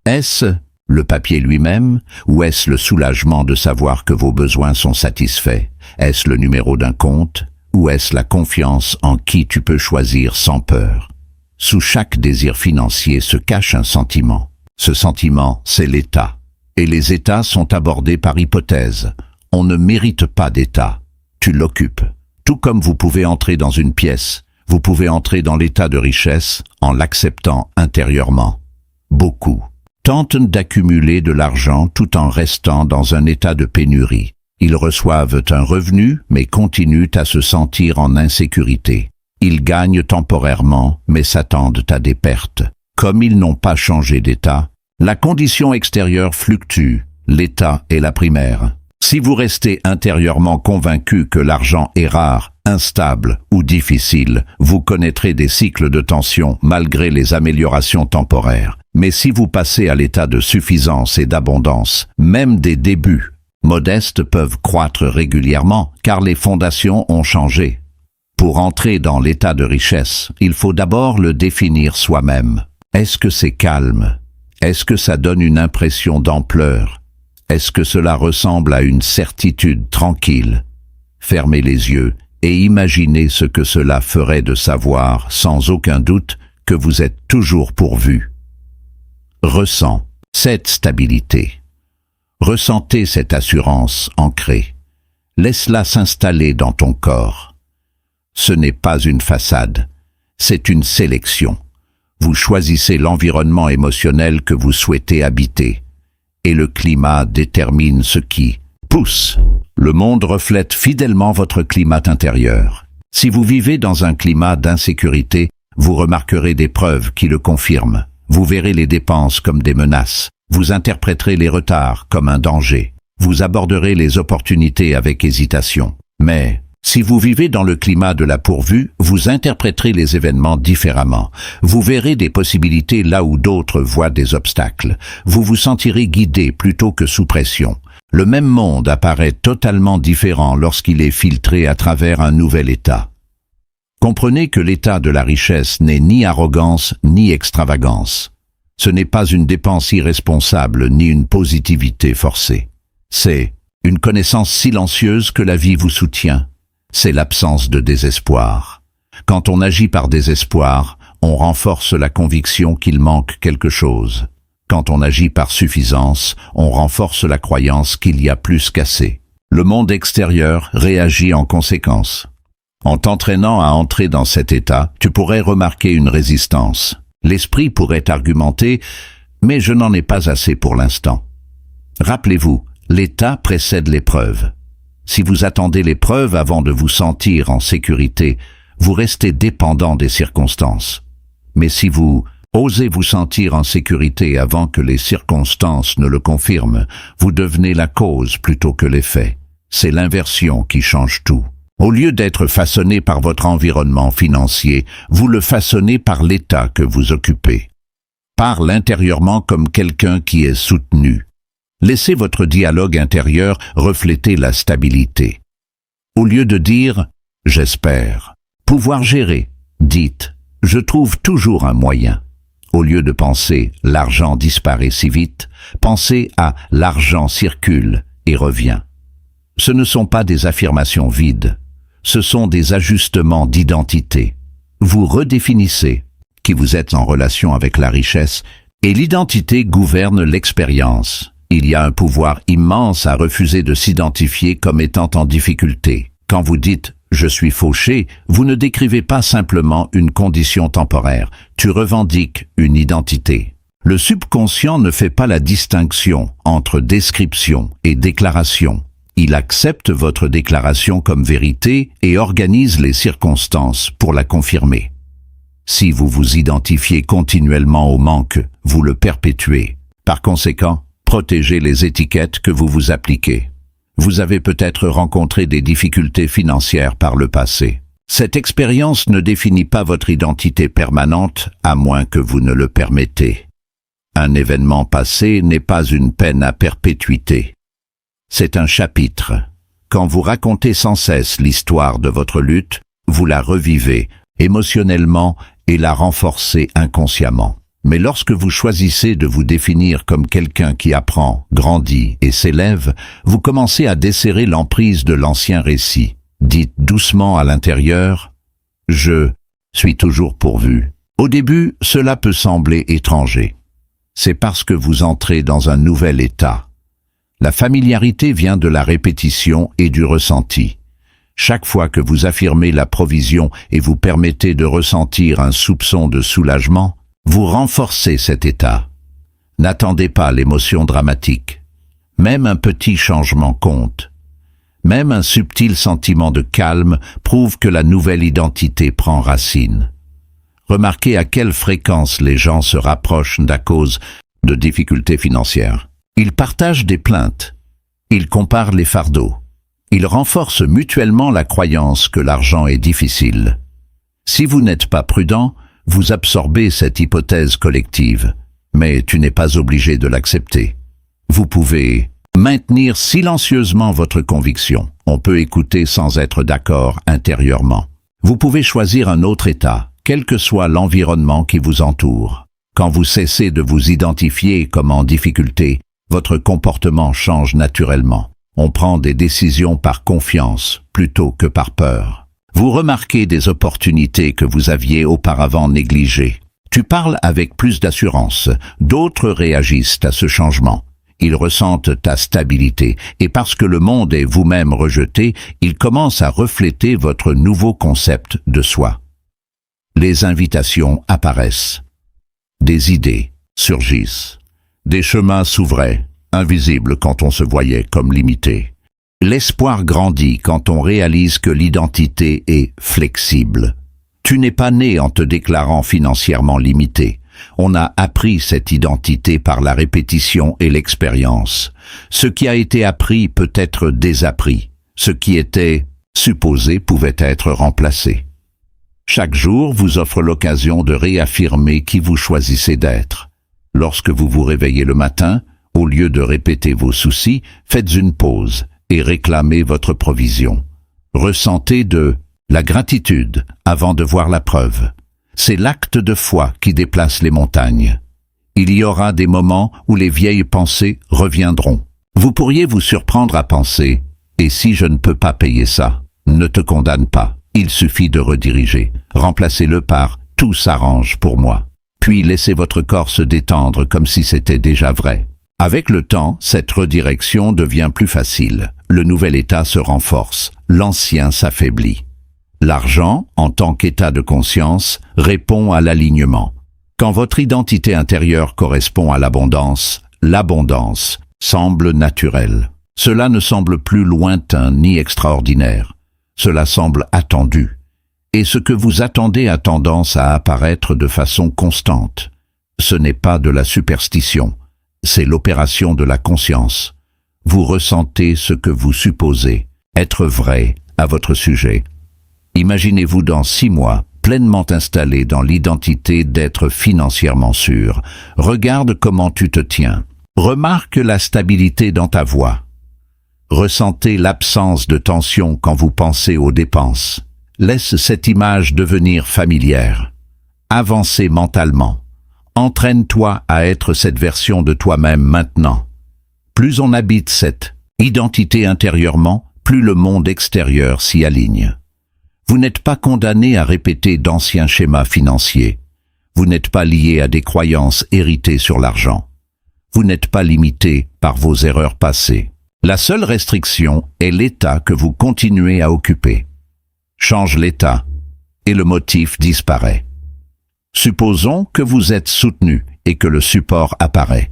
Est-ce le papier lui-même, ou est-ce le soulagement de savoir que vos besoins sont satisfaits? Est-ce le numéro d'un compte, ou est-ce la confiance en qui tu peux choisir sans peur? Sous chaque désir financier se cache un sentiment. Ce sentiment, c'est l'état. Et les états sont abordés par hypothèse. On ne mérite pas d'état. Tu l'occupes. Tout comme vous pouvez entrer dans une pièce, vous pouvez entrer dans l'état de richesse en l'acceptant intérieurement. Beaucoup tentent d'accumuler de l'argent tout en restant dans un état de pénurie. Ils reçoivent un revenu, mais continuent à se sentir en insécurité. Ils gagnent temporairement, mais s'attendent à des pertes. Comme ils n'ont pas changé d'état, la condition extérieure fluctue, l'état est la primaire. Si vous restez intérieurement convaincu que l'argent est rare, instable ou difficile, vous connaîtrez des cycles de tension malgré les améliorations temporaires. Mais si vous passez à l'état de suffisance et d'abondance, même des débuts modestes peuvent croître régulièrement car les fondations ont changé. Pour entrer dans l'état de richesse, il faut d'abord le définir soi-même. Est-ce que c'est calme? Est-ce que ça donne une impression d'ampleur? Est-ce que cela ressemble à une certitude tranquille? Fermez les yeux et imaginez ce que cela ferait de savoir, sans aucun doute, que vous êtes toujours pourvu. Ressens cette stabilité. Ressentez cette assurance ancrée. Laisse-la s'installer dans ton corps. Ce n'est pas une façade, c'est une sélection. Vous choisissez l'environnement émotionnel que vous souhaitez habiter. Et le climat détermine ce qui pousse. Le monde reflète fidèlement votre climat intérieur. Si vous vivez dans un climat d'insécurité, vous remarquerez des preuves qui le confirment. Vous verrez les dépenses comme des menaces. Vous interpréterez les retards comme un danger. Vous aborderez les opportunités avec hésitation. Mais si vous vivez dans le climat de la pourvue, vous interpréterez les événements différemment. Vous verrez des possibilités là où d'autres voient des obstacles. Vous vous sentirez guidé plutôt que sous pression. Le même monde apparaît totalement différent lorsqu'il est filtré à travers un nouvel état. Comprenez que l'état de la richesse n'est ni arrogance ni extravagance. Ce n'est pas une dépense irresponsable ni une positivité forcée. C'est une connaissance silencieuse que la vie vous soutient. C'est l'absence de désespoir. Quand on agit par désespoir, on renforce la conviction qu'il manque quelque chose. Quand on agit par suffisance, on renforce la croyance qu'il y a plus qu'assez. Le monde extérieur réagit en conséquence. En t'entraînant à entrer dans cet état, tu pourrais remarquer une résistance. L'esprit pourrait argumenter « mais je n'en ai pas assez pour l'instant ». Rappelez-vous, l'état précède l'épreuve. Si vous attendez l'épreuve avant de vous sentir en sécurité, vous restez dépendant des circonstances. Mais si vous osez vous sentir en sécurité avant que les circonstances ne le confirment, vous devenez la cause plutôt que l'effet. C'est l'inversion qui change tout. Au lieu d'être façonné par votre environnement financier, vous le façonnez par l'état que vous occupez. Parle intérieurement comme quelqu'un qui est soutenu. Laissez votre dialogue intérieur refléter la stabilité. Au lieu de dire « j'espère », pouvoir gérer, dites « Je trouve toujours un moyen. Au lieu de penser « l'argent disparaît si vite », pensez à « l'argent circule et revient ». Ce ne sont pas des affirmations vides, ce sont des ajustements d'identité. Vous redéfinissez qui vous êtes en relation avec la richesse et l'identité gouverne l'expérience. Il y a un pouvoir immense à refuser de s'identifier comme étant en difficulté. Quand vous dites « je suis fauché », vous ne décrivez pas simplement une condition temporaire, tu revendiques une identité. Le subconscient ne fait pas la distinction entre description et déclaration. Il accepte votre déclaration comme vérité et organise les circonstances pour la confirmer. Si vous vous identifiez continuellement au manque, vous le perpétuez. Par conséquent, protégez les étiquettes que vous vous appliquez. Vous avez peut-être rencontré des difficultés financières par le passé. Cette expérience ne définit pas votre identité permanente, à moins que vous ne le permettez. Un événement passé n'est pas une peine à perpétuité. C'est un chapitre. Quand vous racontez sans cesse l'histoire de votre lutte, vous la revivez émotionnellement et la renforcez inconsciemment. Mais lorsque vous choisissez de vous définir comme quelqu'un qui apprend, grandit et s'élève, vous commencez à desserrer l'emprise de l'ancien récit. Dites doucement à l'intérieur « Je suis toujours pourvu ». Au début, cela peut sembler étranger. C'est parce que vous entrez dans un nouvel état. La familiarité vient de la répétition et du ressenti. Chaque fois que vous affirmez la provision et vous permettez de ressentir un soupçon de soulagement, vous renforcez cet état. N'attendez pas l'émotion dramatique. Même un petit changement compte. Même un subtil sentiment de calme prouve que la nouvelle identité prend racine. Remarquez à quelle fréquence les gens se rapprochent à cause de difficultés financières. Ils partagent des plaintes. Ils comparent les fardeaux. Ils renforcent mutuellement la croyance que l'argent est difficile. Si vous n'êtes pas prudent, vous absorbez cette hypothèse collective, mais tu n'es pas obligé de l'accepter. Vous pouvez maintenir silencieusement votre conviction. On peut écouter sans être d'accord intérieurement. Vous pouvez choisir un autre état, quel que soit l'environnement qui vous entoure. Quand vous cessez de vous identifier comme en difficulté, votre comportement change naturellement. On prend des décisions par confiance plutôt que par peur. Vous remarquez des opportunités que vous aviez auparavant négligées. Tu parles avec plus d'assurance. D'autres réagissent à ce changement. Ils ressentent ta stabilité et parce que le monde est vous-même rejeté, ils commencent à refléter votre nouveau concept de soi. Les invitations apparaissent. Des idées surgissent. Des chemins s'ouvraient, invisibles quand on se voyait comme limité. L'espoir grandit quand on réalise que l'identité est flexible. Tu n'es pas né en te déclarant financièrement limité. On a appris cette identité par la répétition et l'expérience. Ce qui a été appris peut être désappris. Ce qui était supposé pouvait être remplacé. Chaque jour vous offre l'occasion de réaffirmer qui vous choisissez d'être. Lorsque vous vous réveillez le matin, au lieu de répéter vos soucis, faites une pause et réclamez votre provision. Ressentez de la gratitude avant de voir la preuve. C'est l'acte de foi qui déplace les montagnes. Il y aura des moments où les vieilles pensées reviendront. Vous pourriez vous surprendre à penser « Et si je ne peux pas payer ça ?» Ne te condamne pas, il suffit de rediriger. Remplacez-le par « Tout s'arrange pour moi ». Puis laissez votre corps se détendre comme si c'était déjà vrai. Avec le temps, cette redirection devient plus facile. Le nouvel état se renforce, l'ancien s'affaiblit. L'argent, en tant qu'état de conscience, répond à l'alignement. Quand votre identité intérieure correspond à l'abondance semble naturelle. Cela ne semble plus lointain ni extraordinaire. Cela semble attendu. Et ce que vous attendez a tendance à apparaître de façon constante. Ce n'est pas de la superstition. C'est l'opération de la conscience. Vous ressentez ce que vous supposez être vrai à votre sujet. Imaginez-vous dans 6 mois, pleinement installé dans l'identité d'être financièrement sûr. Regarde comment tu te tiens. Remarque la stabilité dans ta voix. Ressentez l'absence de tension quand vous pensez aux dépenses. Laisse cette image devenir familière. Avancez mentalement. Entraîne-toi à être cette version de toi-même maintenant. Plus on habite cette identité intérieurement, plus le monde extérieur s'y aligne. Vous n'êtes pas condamné à répéter d'anciens schémas financiers. Vous n'êtes pas lié à des croyances héritées sur l'argent. Vous n'êtes pas limité par vos erreurs passées. La seule restriction est l'état que vous continuez à occuper. Change l'état et le motif disparaît. Supposons que vous êtes soutenu et que le support apparaît.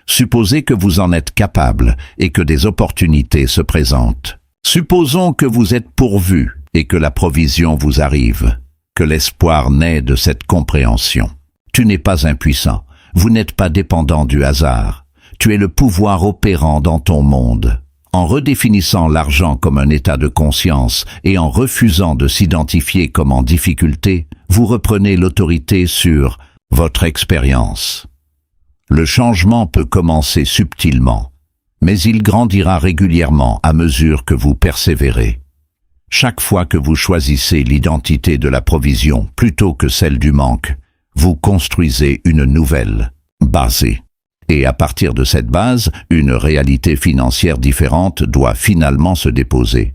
Supposez que vous en êtes capable et que des opportunités se présentent. Supposons que vous êtes pourvu et que la provision vous arrive, que l'espoir naît de cette compréhension. Tu n'es pas impuissant, vous n'êtes pas dépendant du hasard. Tu es le pouvoir opérant dans ton monde. En redéfinissant l'argent comme un état de conscience et en refusant de s'identifier comme en difficulté, vous reprenez l'autorité sur votre expérience. Le changement peut commencer subtilement, mais il grandira régulièrement à mesure que vous persévérez. Chaque fois que vous choisissez l'identité de la provision plutôt que celle du manque, vous construisez une nouvelle base. Et à partir de cette base, une réalité financière différente doit finalement se déposer.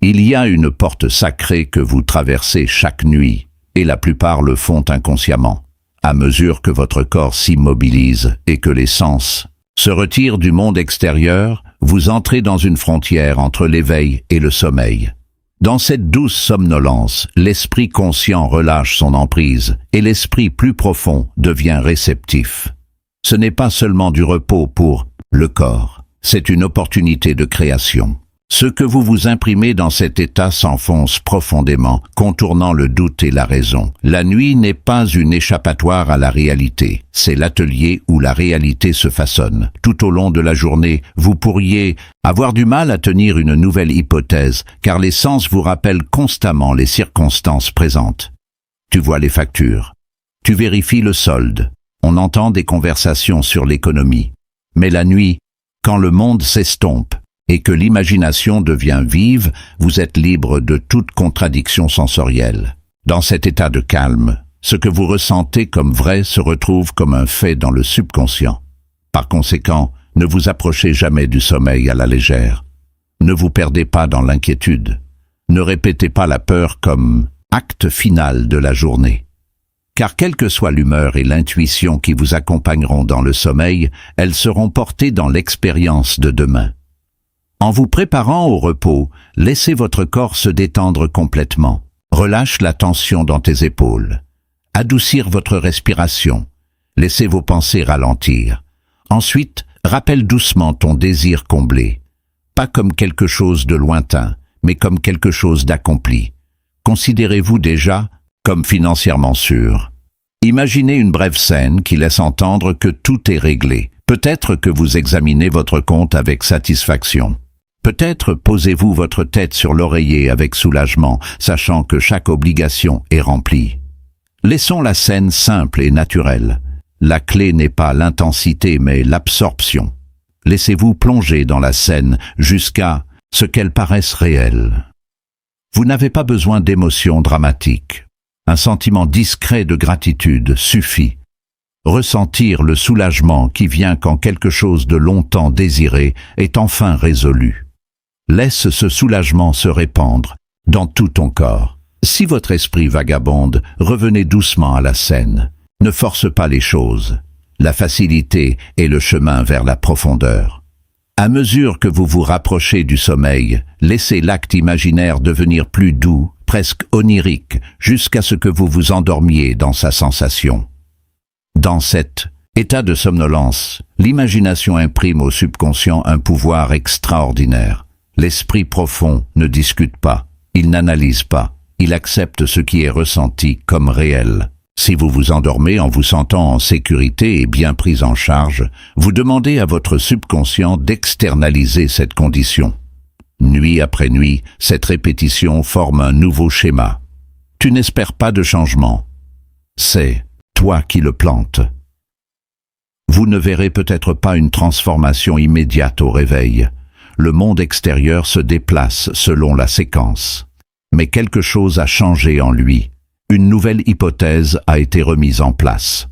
Il y a une porte sacrée que vous traversez chaque nuit, et la plupart le font inconsciemment. À mesure que votre corps s'immobilise et que les sens se retirent du monde extérieur, vous entrez dans une frontière entre l'éveil et le sommeil. Dans cette douce somnolence, l'esprit conscient relâche son emprise et l'esprit plus profond devient réceptif. Ce n'est pas seulement du repos pour le corps, c'est une opportunité de création. Ce que vous vous imprimez dans cet état s'enfonce profondément, contournant le doute et la raison. La nuit n'est pas une échappatoire à la réalité, c'est l'atelier où la réalité se façonne. Tout au long de la journée, vous pourriez avoir du mal à tenir une nouvelle hypothèse, car les sens vous rappellent constamment les circonstances présentes. Tu vois les factures, tu vérifies le solde, on entend des conversations sur l'économie. Mais la nuit, quand le monde s'estompe, et que l'imagination devient vive, vous êtes libre de toute contradiction sensorielle. Dans cet état de calme, ce que vous ressentez comme vrai se retrouve comme un fait dans le subconscient. Par conséquent, ne vous approchez jamais du sommeil à la légère. Ne vous perdez pas dans l'inquiétude. Ne répétez pas la peur comme acte final de la journée. Car quelle que soit l'humeur et l'intuition qui vous accompagneront dans le sommeil, elles seront portées dans l'expérience de demain. En vous préparant au repos, laissez votre corps se détendre complètement. Relâche la tension dans tes épaules. Adoucir votre respiration. Laissez vos pensées ralentir. Ensuite, rappelle doucement ton désir comblé. Pas comme quelque chose de lointain, mais comme quelque chose d'accompli. Considérez-vous déjà comme financièrement sûr. Imaginez une brève scène qui laisse entendre que tout est réglé. Peut-être que vous examinez votre compte avec satisfaction. Peut-être posez-vous votre tête sur l'oreiller avec soulagement, sachant que chaque obligation est remplie. Laissons la scène simple et naturelle. La clé n'est pas l'intensité mais l'absorption. Laissez-vous plonger dans la scène jusqu'à ce qu'elle paraisse réelle. Vous n'avez pas besoin d'émotions dramatiques. Un sentiment discret de gratitude suffit. Ressentir le soulagement qui vient quand quelque chose de longtemps désiré est enfin résolu. Laisse ce soulagement se répandre dans tout ton corps. Si votre esprit vagabonde, revenez doucement à la scène. Ne force pas les choses. La facilité est le chemin vers la profondeur. À mesure que vous vous rapprochez du sommeil, laissez l'acte imaginaire devenir plus doux, presque onirique, jusqu'à ce que vous vous endormiez dans sa sensation. Dans cet état de somnolence, l'imagination imprime au subconscient un pouvoir extraordinaire. L'esprit profond ne discute pas, il n'analyse pas, il accepte ce qui est ressenti comme réel. Si vous vous endormez en vous sentant en sécurité et bien pris en charge, vous demandez à votre subconscient d'externaliser cette condition. Nuit après nuit, cette répétition forme un nouveau schéma. Tu n'espères pas de changement. C'est toi qui le plantes. Vous ne verrez peut-être pas une transformation immédiate au réveil. Le monde extérieur se déplace selon la séquence. Mais quelque chose a changé en lui. une nouvelle hypothèse a été remise en place.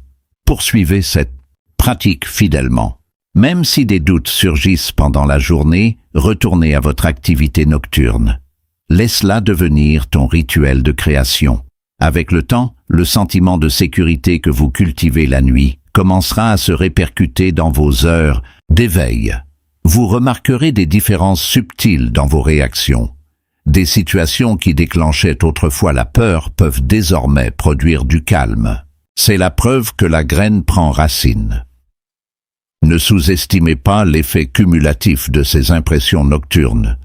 Poursuivez cette pratique fidèlement. Même si des doutes surgissent pendant la journée, retournez à votre activité nocturne. Laisse-la devenir ton rituel de création. Avec le temps, le sentiment de sécurité que vous cultivez la nuit commencera à se répercuter dans vos heures d'éveil. Vous remarquerez des différences subtiles dans vos réactions. Des situations qui déclenchaient autrefois la peur peuvent désormais produire du calme. C'est la preuve que la graine prend racine. Ne sous-estimez pas l'effet cumulatif de ces impressions nocturnes.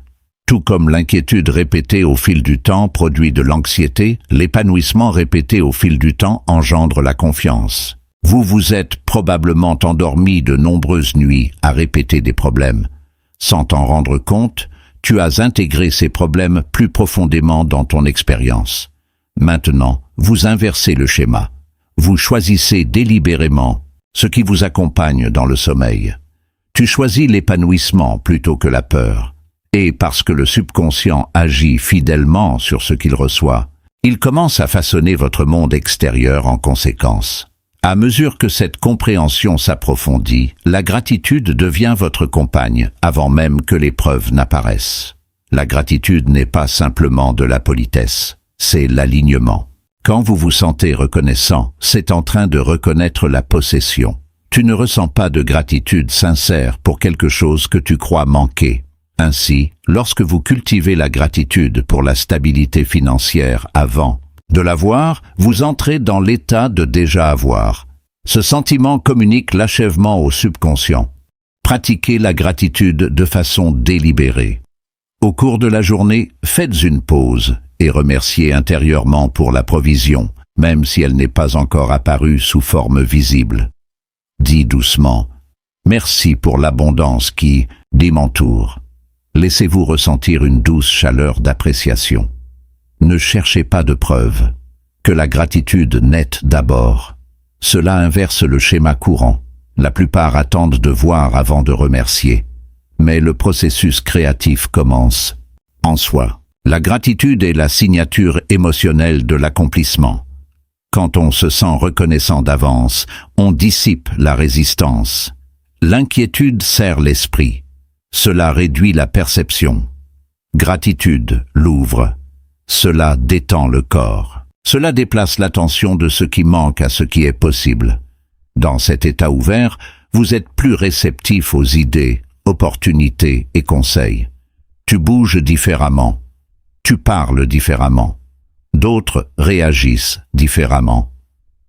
Tout comme l'inquiétude répétée au fil du temps produit de l'anxiété, l'épanouissement répété au fil du temps engendre la confiance. Vous vous êtes probablement endormi de nombreuses nuits à répéter des problèmes. Sans t'en rendre compte, tu as intégré ces problèmes plus profondément dans ton expérience. Maintenant, vous inversez le schéma. Vous choisissez délibérément ce qui vous accompagne dans le sommeil. Tu choisis l'épanouissement plutôt que la peur. Et parce que le subconscient agit fidèlement sur ce qu'il reçoit, il commence à façonner votre monde extérieur en conséquence. À mesure que cette compréhension s'approfondit, la gratitude devient votre compagne avant même que l'épreuve n'apparaisse. La gratitude n'est pas simplement de la politesse, c'est l'alignement. Quand vous vous sentez reconnaissant, c'est en train de reconnaître la possession. Tu ne ressens pas de gratitude sincère pour quelque chose que tu crois manquer. Ainsi, lorsque vous cultivez la gratitude pour la stabilité financière avant de l'avoir, vous entrez dans l'état de déjà avoir. Ce sentiment communique l'achèvement au subconscient. Pratiquez la gratitude de façon délibérée. Au cours de la journée, faites une pause et remerciez intérieurement pour la provision, même si elle n'est pas encore apparue sous forme visible. Dis doucement « Merci pour l'abondance qui m'entoure ». Laissez-vous ressentir une douce chaleur d'appréciation. Ne cherchez pas de preuves. Que la gratitude naît d'abord. Cela inverse le schéma courant. La plupart attendent de voir avant de remercier. Mais le processus créatif commence en soi. La gratitude est la signature émotionnelle de l'accomplissement. Quand on se sent reconnaissant d'avance, on dissipe la résistance. L'inquiétude serre l'esprit. Cela réduit la perception. Gratitude l'ouvre. Cela détend le corps. Cela déplace l'attention de ce qui manque à ce qui est possible. Dans cet état ouvert, vous êtes plus réceptif aux idées, opportunités et conseils. Tu bouges différemment. Tu parles différemment. D'autres réagissent différemment.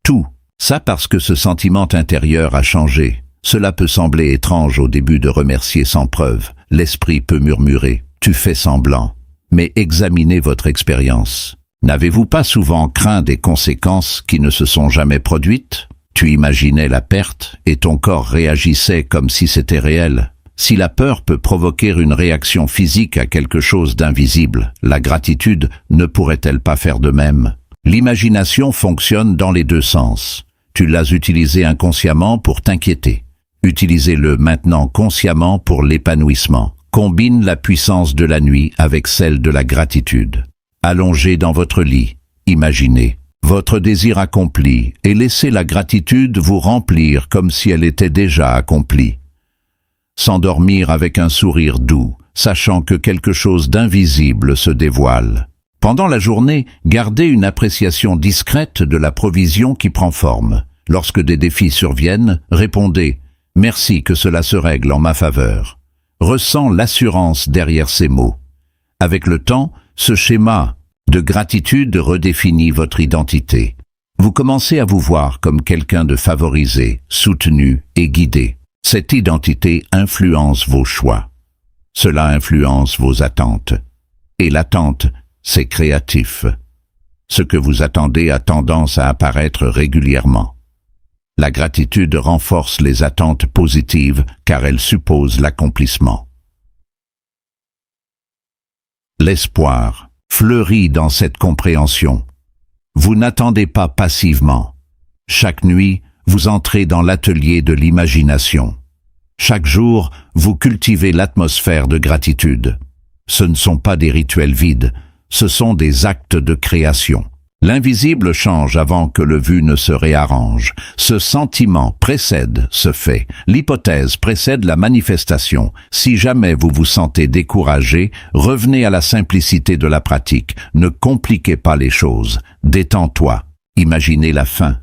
Tout, ça parce que ce sentiment intérieur a changé. Cela peut sembler étrange au début de remercier sans preuve. L'esprit peut murmurer « tu fais semblant ». Mais examinez votre expérience. N'avez-vous pas souvent craint des conséquences qui ne se sont jamais produites? Tu imaginais la perte et ton corps réagissait comme si c'était réel. Si la peur peut provoquer une réaction physique à quelque chose d'invisible, la gratitude ne pourrait-elle pas faire de même? L'imagination fonctionne dans les deux sens. Tu l'as utilisé inconsciemment pour t'inquiéter. Utilisez-le maintenant consciemment pour l'épanouissement. Combine la puissance de la nuit avec celle de la gratitude. Allongez dans votre lit, imaginez votre désir accompli et laissez la gratitude vous remplir comme si elle était déjà accomplie. S'endormir avec un sourire doux, sachant que quelque chose d'invisible se dévoile. Pendant la journée, gardez une appréciation discrète de la provision qui prend forme. Lorsque des défis surviennent, répondez « Merci que cela se règle en ma faveur ». Ressens l'assurance derrière ces mots. Avec le temps, ce schéma de gratitude redéfinit votre identité. Vous commencez à vous voir comme quelqu'un de favorisé, soutenu et guidé. Cette identité influence vos choix. Cela influence vos attentes. Et l'attente, c'est créatif. Ce que vous attendez a tendance à apparaître régulièrement. La gratitude renforce les attentes positives car elle suppose l'accomplissement. L'espoir fleurit dans cette compréhension. Vous n'attendez pas passivement. Chaque nuit, vous entrez dans l'atelier de l'imagination. Chaque jour, vous cultivez l'atmosphère de gratitude. Ce ne sont pas des rituels vides, ce sont des actes de création. L'invisible change avant que le vu ne se réarrange. Ce sentiment précède ce fait. L'hypothèse précède la manifestation. Si jamais vous vous sentez découragé, revenez à la simplicité de la pratique. Ne compliquez pas les choses. Détends-toi. Imaginez la fin.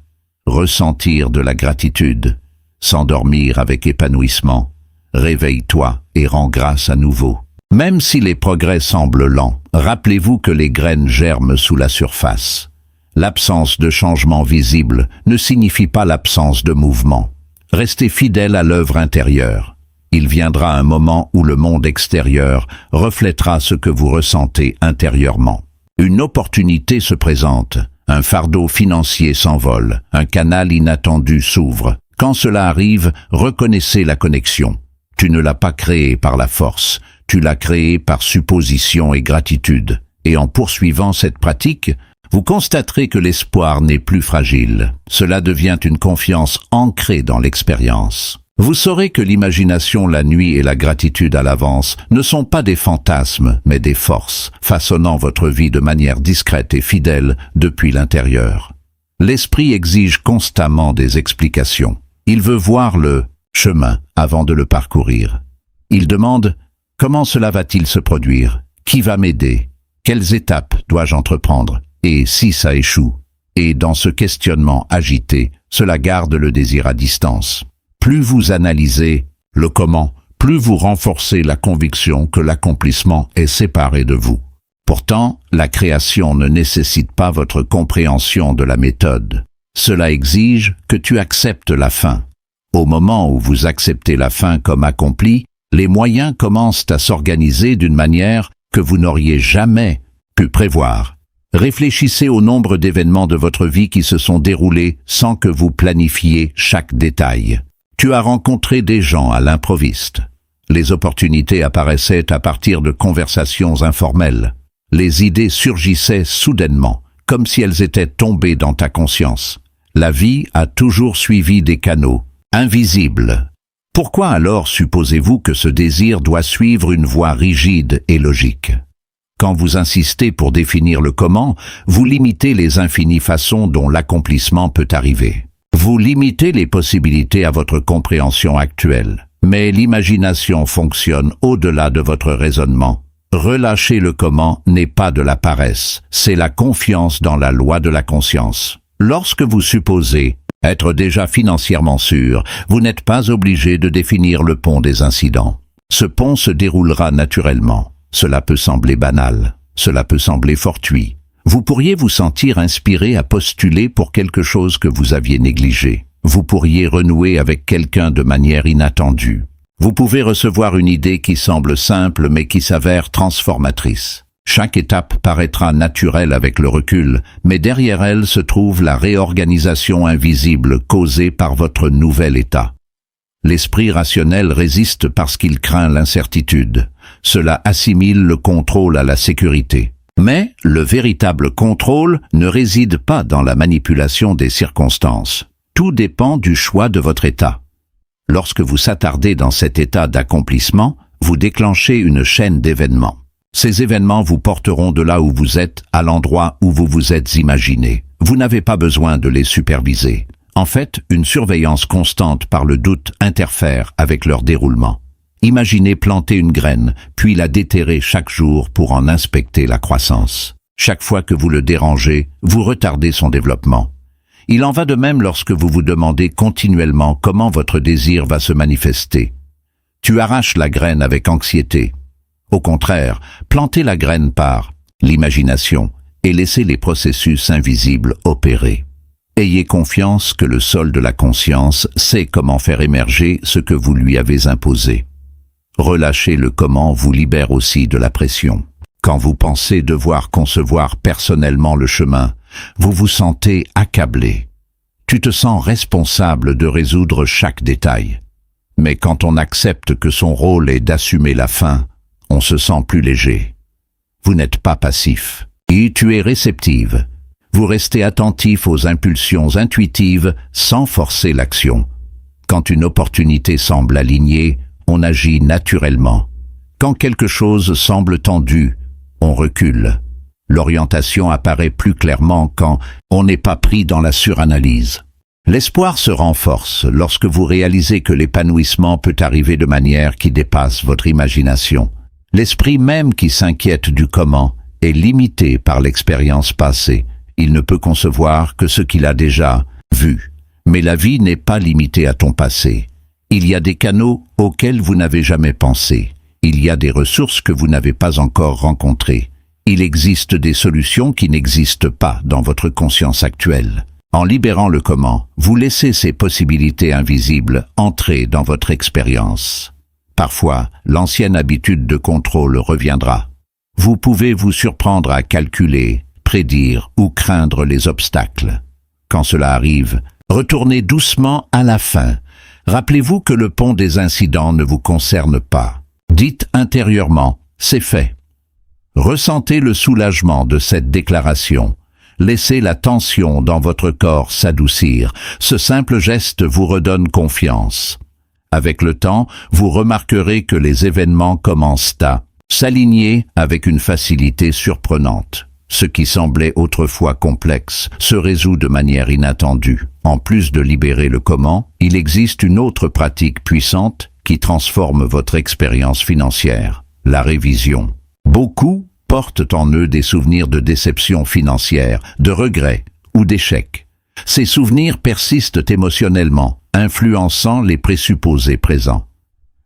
Ressentir de la gratitude. S'endormir avec épanouissement. Réveille-toi et rends grâce à nouveau. Même si les progrès semblent lents, rappelez-vous que les graines germent sous la surface. L'absence de changement visible ne signifie pas l'absence de mouvement. Restez fidèle à l'œuvre intérieure. Il viendra un moment où le monde extérieur reflètera ce que vous ressentez intérieurement. Une opportunité se présente, un fardeau financier s'envole, un canal inattendu s'ouvre. Quand cela arrive, reconnaissez la connexion. Tu ne l'as pas créé par la force, tu l'as créé par supposition et gratitude. Et en poursuivant cette pratique, vous constaterez que l'espoir n'est plus fragile. Cela devient une confiance ancrée dans l'expérience. Vous saurez que l'imagination la nuit et la gratitude à l'avance ne sont pas des fantasmes, mais des forces, façonnant votre vie de manière discrète et fidèle depuis l'intérieur. L'esprit exige constamment des explications. Il veut voir le chemin avant de le parcourir. Il demande « Comment cela va-t-il se produire? Qui va m'aider? Quelles étapes dois-je entreprendre? Et si ça échoue ?» Et dans ce questionnement agité, cela garde le désir à distance. Plus vous analysez le comment, plus vous renforcez la conviction que l'accomplissement est séparé de vous. Pourtant, la création ne nécessite pas votre compréhension de la méthode. Cela exige que tu acceptes la fin. Au moment où vous acceptez la fin comme accomplie, les moyens commencent à s'organiser d'une manière que vous n'auriez jamais pu prévoir. Réfléchissez au nombre d'événements de votre vie qui se sont déroulés sans que vous planifiez chaque détail. Tu as rencontré des gens à l'improviste. Les opportunités apparaissaient à partir de conversations informelles. Les idées surgissaient soudainement, comme si elles étaient tombées dans ta conscience. La vie a toujours suivi des canaux invisibles. Pourquoi alors supposez-vous que ce désir doit suivre une voie rigide et logique? Quand vous insistez pour définir le comment, vous limitez les infinies façons dont l'accomplissement peut arriver. Vous limitez les possibilités à votre compréhension actuelle. Mais l'imagination fonctionne au-delà de votre raisonnement. Relâcher le comment n'est pas de la paresse, c'est la confiance dans la loi de la conscience. Lorsque vous supposez être déjà financièrement sûr, vous n'êtes pas obligé de définir le pont des incidents. Ce pont se déroulera naturellement. Cela peut sembler banal, cela peut sembler fortuit. Vous pourriez vous sentir inspiré à postuler pour quelque chose que vous aviez négligé. Vous pourriez renouer avec quelqu'un de manière inattendue. Vous pouvez recevoir une idée qui semble simple mais qui s'avère transformatrice. Chaque étape paraîtra naturelle avec le recul, mais derrière elle se trouve la réorganisation invisible causée par votre nouvel état. L'esprit rationnel résiste parce qu'il craint l'incertitude. Cela assimile le contrôle à la sécurité. Mais le véritable contrôle ne réside pas dans la manipulation des circonstances. Tout dépend du choix de votre état. Lorsque vous s'attardez dans cet état d'accomplissement, vous déclenchez une chaîne d'événements. Ces événements vous porteront de là où vous êtes à l'endroit où vous vous êtes imaginé. Vous n'avez pas besoin de les superviser. En fait, une surveillance constante par le doute interfère avec leur déroulement. Imaginez planter une graine, puis la déterrer chaque jour pour en inspecter la croissance. Chaque fois que vous le dérangez, vous retardez son développement. Il en va de même lorsque vous vous demandez continuellement comment votre désir va se manifester. Tu arraches la graine avec anxiété. Au contraire, plantez la graine par l'imagination et laissez les processus invisibles opérer. Ayez confiance que le sol de la conscience sait comment faire émerger ce que vous lui avez imposé. Relâcher le comment vous libère aussi de la pression. Quand vous pensez devoir concevoir personnellement le chemin, vous vous sentez accablé. Tu te sens responsable de résoudre chaque détail. Mais quand on accepte que son rôle est d'assumer la fin, on se sent plus léger. Vous n'êtes pas passif, et tu es réceptive. Vous restez attentif aux impulsions intuitives sans forcer l'action. Quand une opportunité semble alignée, on agit naturellement. Quand quelque chose semble tendu, on recule. L'orientation apparaît plus clairement quand on n'est pas pris dans la suranalyse. L'espoir se renforce lorsque vous réalisez que l'épanouissement peut arriver de manière qui dépasse votre imagination. L'esprit même qui s'inquiète du comment est limité par l'expérience passée. Il ne peut concevoir que ce qu'il a déjà vu. Mais la vie n'est pas limitée à ton passé. Il y a des canaux auxquels vous n'avez jamais pensé. Il y a des ressources que vous n'avez pas encore rencontrées. Il existe des solutions qui n'existent pas dans votre conscience actuelle. En libérant le comment, vous laissez ces possibilités invisibles entrer dans votre expérience. Parfois, l'ancienne habitude de contrôle reviendra. Vous pouvez vous surprendre à calculer, prédire ou craindre les obstacles. Quand cela arrive, retournez doucement à la fin. Rappelez-vous que le pont des incidents ne vous concerne pas. Dites intérieurement, c'est fait. Ressentez le soulagement de cette déclaration. Laissez la tension dans votre corps s'adoucir. Ce simple geste vous redonne confiance. Avec le temps, vous remarquerez que les événements commencent à s'aligner avec une facilité surprenante. Ce qui semblait autrefois complexe se résout de manière inattendue. En plus de libérer le comment, il existe une autre pratique puissante qui transforme votre expérience financière, la révision. Beaucoup portent en eux des souvenirs de déception financière, de regrets ou d'échecs. Ces souvenirs persistent émotionnellement, influençant les présupposés présents.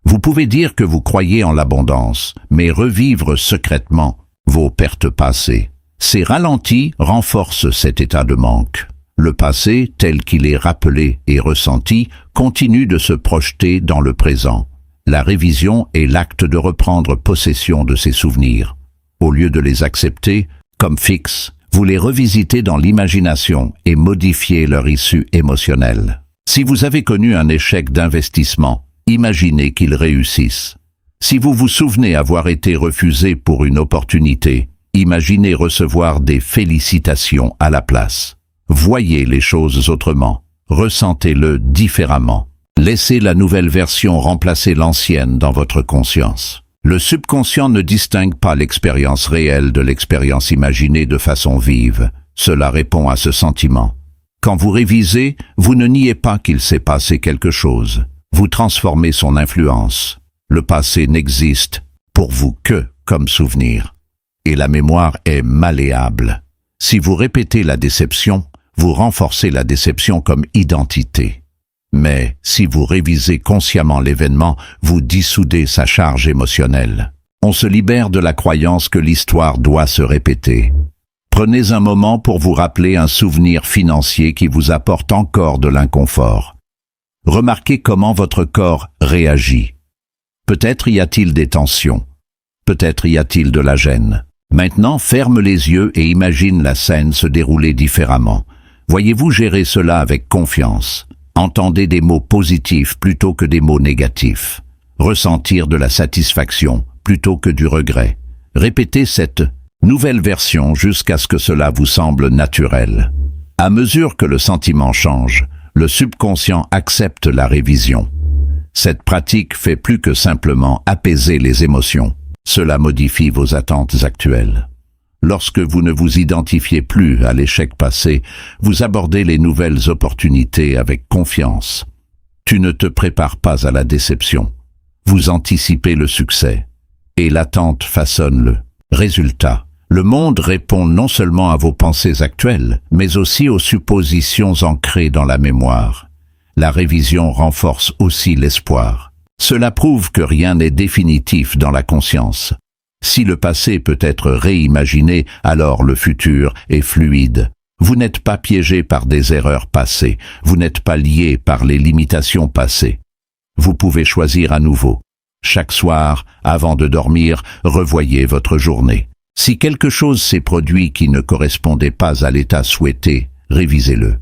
Vous pouvez dire que vous croyez en l'abondance, mais revivre secrètement vos pertes passées. Ces ralentis renforcent cet état de manque. Le passé, tel qu'il est rappelé et ressenti, continue de se projeter dans le présent. La révision est l'acte de reprendre possession de ces souvenirs. Au lieu de les accepter comme fixes, vous les revisitez dans l'imagination et modifiez leur issue émotionnelle. Si vous avez connu un échec d'investissement, imaginez qu'il réussisse. Si vous vous souvenez avoir été refusé pour une opportunité, imaginez recevoir des félicitations à la place. Voyez les choses autrement, ressentez-le différemment. Laissez la nouvelle version remplacer l'ancienne dans votre conscience. Le subconscient ne distingue pas l'expérience réelle de l'expérience imaginée de façon vive. Cela répond à ce sentiment. Quand vous révisez, vous ne niez pas qu'il s'est passé quelque chose. Vous transformez son influence. Le passé n'existe pour vous que comme souvenir. Et la mémoire est malléable. Si vous répétez la déception, vous renforcez la déception comme identité. Mais si vous révisez consciemment l'événement, vous dissoudez sa charge émotionnelle. On se libère de la croyance que l'histoire doit se répéter. Prenez un moment pour vous rappeler un souvenir financier qui vous apporte encore de l'inconfort. Remarquez comment votre corps réagit. Peut-être y a-t-il des tensions. Peut-être y a-t-il de la gêne. Maintenant, ferme les yeux et imagine la scène se dérouler différemment. Voyez-vous gérer cela avec confiance. Entendez des mots positifs plutôt que des mots négatifs. Ressentir de la satisfaction plutôt que du regret. Répétez cette nouvelle version jusqu'à ce que cela vous semble naturel. À mesure que le sentiment change, le subconscient accepte la révision. Cette pratique fait plus que simplement apaiser les émotions. Cela modifie vos attentes actuelles. Lorsque vous ne vous identifiez plus à l'échec passé, vous abordez les nouvelles opportunités avec confiance. Tu ne te prépares pas à la déception. Vous anticipez le succès. Et l'attente façonne le résultat. Le monde répond non seulement à vos pensées actuelles, mais aussi aux suppositions ancrées dans la mémoire. La révision renforce aussi l'espoir. Cela prouve que rien n'est définitif dans la conscience. Si le passé peut être réimaginé, alors le futur est fluide. Vous n'êtes pas piégé par des erreurs passées, vous n'êtes pas lié par les limitations passées. Vous pouvez choisir à nouveau. Chaque soir, avant de dormir, revoyez votre journée. Si quelque chose s'est produit qui ne correspondait pas à l'état souhaité, révisez-le.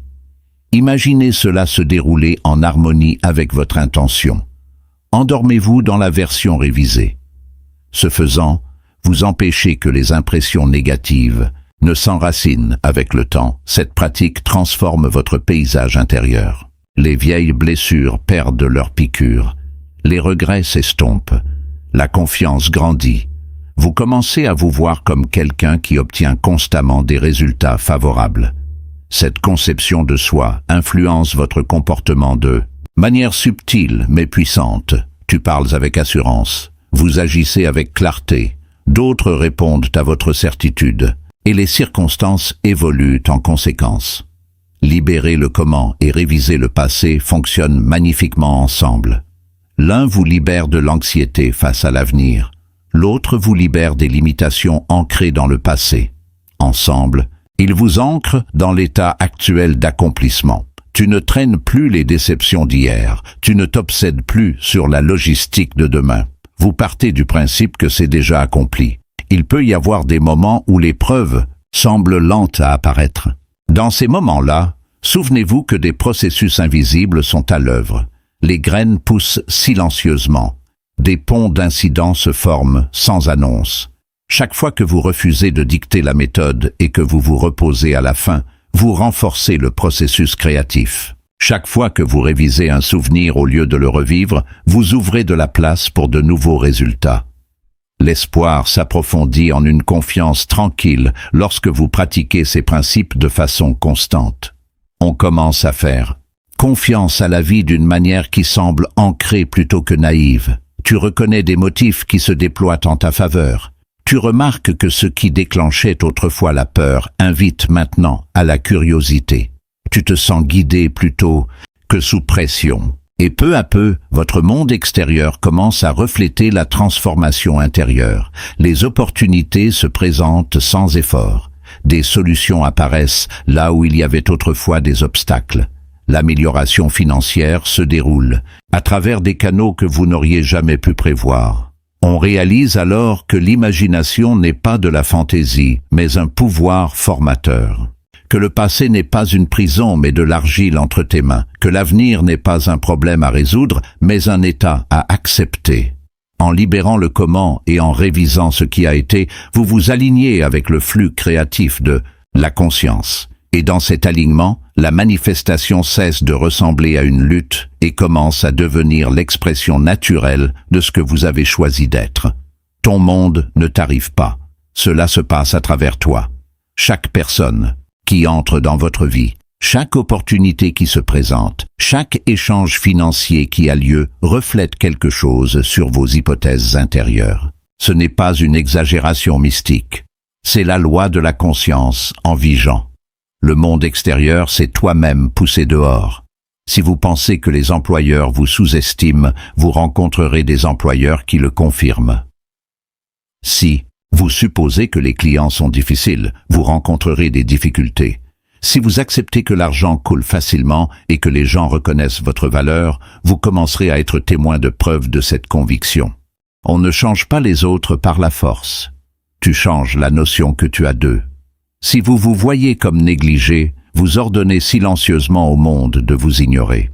Imaginez cela se dérouler en harmonie avec votre intention. Endormez-vous dans la version révisée. Ce faisant, vous empêchez que les impressions négatives ne s'enracinent avec le temps. Cette pratique transforme votre paysage intérieur. Les vieilles blessures perdent leur piqûre. Les regrets s'estompent. La confiance grandit. Vous commencez à vous voir comme quelqu'un qui obtient constamment des résultats favorables. Cette conception de soi influence votre comportement de manière subtile mais puissante. Tu parles avec assurance, vous agissez avec clarté, d'autres répondent à votre certitude, et les circonstances évoluent en conséquence. Libérer le comment et réviser le passé fonctionnent magnifiquement ensemble. L'un vous libère de l'anxiété face à l'avenir, l'autre vous libère des limitations ancrées dans le passé. Ensemble, ils vous ancrent dans l'état actuel d'accomplissement. Tu ne traînes plus les déceptions d'hier, tu ne t'obsèdes plus sur la logistique de demain. Vous partez du principe que c'est déjà accompli. Il peut y avoir des moments où l'épreuve semble lente à apparaître. Dans ces moments-là, souvenez-vous que des processus invisibles sont à l'œuvre. Les graines poussent silencieusement. Des ponts d'incidents se forment sans annonce. Chaque fois que vous refusez de dicter la méthode et que vous vous reposez à la fin, vous renforcez le processus créatif. Chaque fois que vous révisez un souvenir au lieu de le revivre, vous ouvrez de la place pour de nouveaux résultats. L'espoir s'approfondit en une confiance tranquille lorsque vous pratiquez ces principes de façon constante. On commence à faire confiance à la vie d'une manière qui semble ancrée plutôt que naïve. Tu reconnais des motifs qui se déploient en ta faveur. Tu remarques que ce qui déclenchait autrefois la peur invite maintenant à la curiosité. Tu te sens guidé plutôt que sous pression. Et peu à peu, votre monde extérieur commence à refléter la transformation intérieure. Les opportunités se présentent sans effort. Des solutions apparaissent là où il y avait autrefois des obstacles. L'amélioration financière se déroule à travers des canaux que vous n'auriez jamais pu prévoir. On réalise alors que l'imagination n'est pas de la fantaisie, mais un pouvoir formateur. Que le passé n'est pas une prison, mais de l'argile entre tes mains. Que l'avenir n'est pas un problème à résoudre, mais un état à accepter. En libérant le comment et en révisant ce qui a été, vous vous alignez avec le flux créatif de la conscience. Et dans cet alignement, la manifestation cesse de ressembler à une lutte et commence à devenir l'expression naturelle de ce que vous avez choisi d'être. Ton monde ne t'arrive pas. Cela se passe à travers toi. Chaque personne qui entre dans votre vie, chaque opportunité qui se présente, chaque échange financier qui a lieu reflète quelque chose sur vos hypothèses intérieures. Ce n'est pas une exagération mystique. C'est la loi de la conscience en vigeant. Le monde extérieur, c'est toi-même poussé dehors. Si vous pensez que les employeurs vous sous-estiment, vous rencontrerez des employeurs qui le confirment. Si vous supposez que les clients sont difficiles, vous rencontrerez des difficultés. Si vous acceptez que l'argent coule facilement et que les gens reconnaissent votre valeur, vous commencerez à être témoin de preuves de cette conviction. On ne change pas les autres par la force. Tu changes la notion que tu as d'eux. Si vous vous voyez comme négligé, vous ordonnez silencieusement au monde de vous ignorer.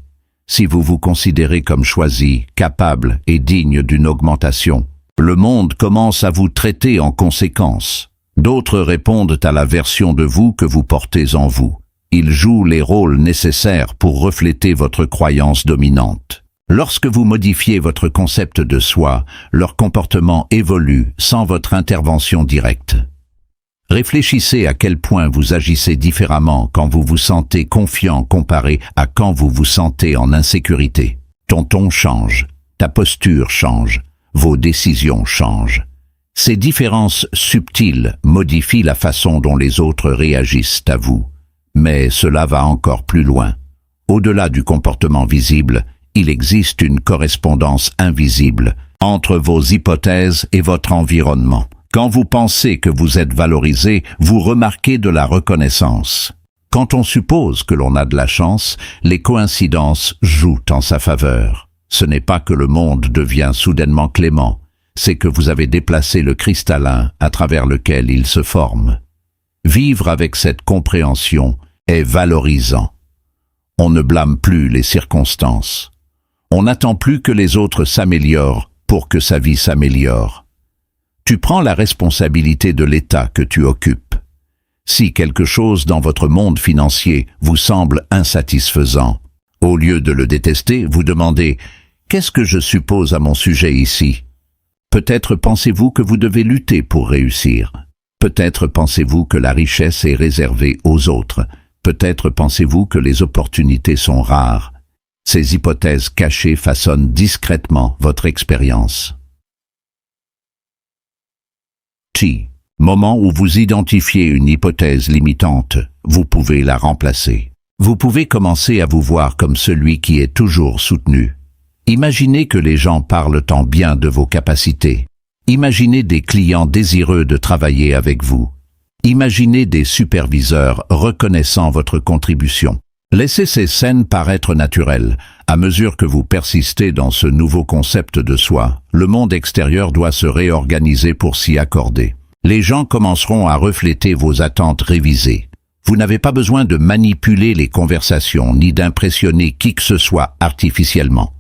Si vous vous considérez comme choisi, capable et digne d'une augmentation, le monde commence à vous traiter en conséquence. D'autres répondent à la version de vous que vous portez en vous. Ils jouent les rôles nécessaires pour refléter votre croyance dominante. Lorsque vous modifiez votre concept de soi, leur comportement évolue sans votre intervention directe. Réfléchissez à quel point vous agissez différemment quand vous vous sentez confiant comparé à quand vous vous sentez en insécurité. Ton ton change, ta posture change, vos décisions changent. Ces différences subtiles modifient la façon dont les autres réagissent à vous. Mais cela va encore plus loin. Au-delà du comportement visible, il existe une correspondance invisible entre vos hypothèses et votre environnement. Quand vous pensez que vous êtes valorisé, vous remarquez de la reconnaissance. Quand on suppose que l'on a de la chance, les coïncidences jouent en sa faveur. Ce n'est pas que le monde devient soudainement clément, c'est que vous avez déplacé le cristallin à travers lequel il se forme. Vivre avec cette compréhension est valorisant. On ne blâme plus les circonstances. On n'attend plus que les autres s'améliorent pour que sa vie s'améliore. Tu prends la responsabilité de l'état que tu occupes. Si quelque chose dans votre monde financier vous semble insatisfaisant, au lieu de le détester, vous demandez « Qu'est-ce que je suppose à mon sujet ici ?» Peut-être pensez-vous que vous devez lutter pour réussir. Peut-être pensez-vous que la richesse est réservée aux autres. Peut-être pensez-vous que les opportunités sont rares. Ces hypothèses cachées façonnent discrètement votre expérience. Moment où vous identifiez une hypothèse limitante, vous pouvez la remplacer. Vous pouvez commencer à vous voir comme celui qui est toujours soutenu. Imaginez que les gens parlent en bien de vos capacités. Imaginez des clients désireux de travailler avec vous. Imaginez des superviseurs reconnaissant votre contribution. Laissez ces scènes paraître naturelles. À mesure que vous persistez dans ce nouveau concept de soi, le monde extérieur doit se réorganiser pour s'y accorder. Les gens commenceront à refléter vos attentes révisées. Vous n'avez pas besoin de manipuler les conversations ni d'impressionner qui que ce soit artificiellement.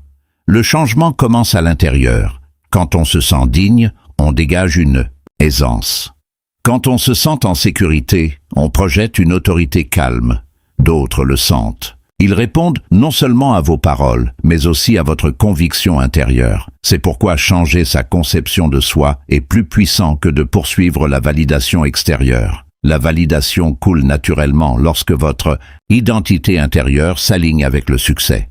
Le changement commence à l'intérieur. Quand on se sent digne, on dégage une aisance. Quand on se sent en sécurité, on projette une autorité calme. D'autres le sentent. Ils répondent non seulement à vos paroles, mais aussi à votre conviction intérieure. C'est pourquoi changer sa conception de soi est plus puissant que de poursuivre la validation extérieure. La validation coule naturellement lorsque votre identité intérieure s'aligne avec le succès.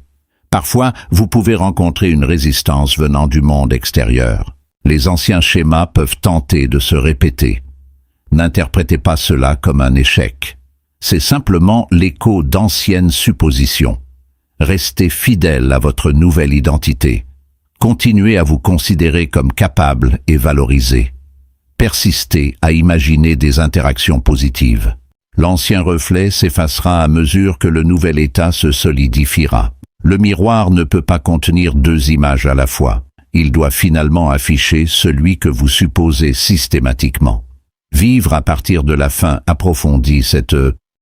Parfois, vous pouvez rencontrer une résistance venant du monde extérieur. Les anciens schémas peuvent tenter de se répéter. N'interprétez pas cela comme un échec. C'est simplement l'écho d'anciennes suppositions. Restez fidèle à votre nouvelle identité. Continuez à vous considérer comme capable et valorisé. Persistez à imaginer des interactions positives. L'ancien reflet s'effacera à mesure que le nouvel état se solidifiera. Le miroir ne peut pas contenir deux images à la fois. Il doit finalement afficher celui que vous supposez systématiquement. Vivre à partir de la fin approfondit cette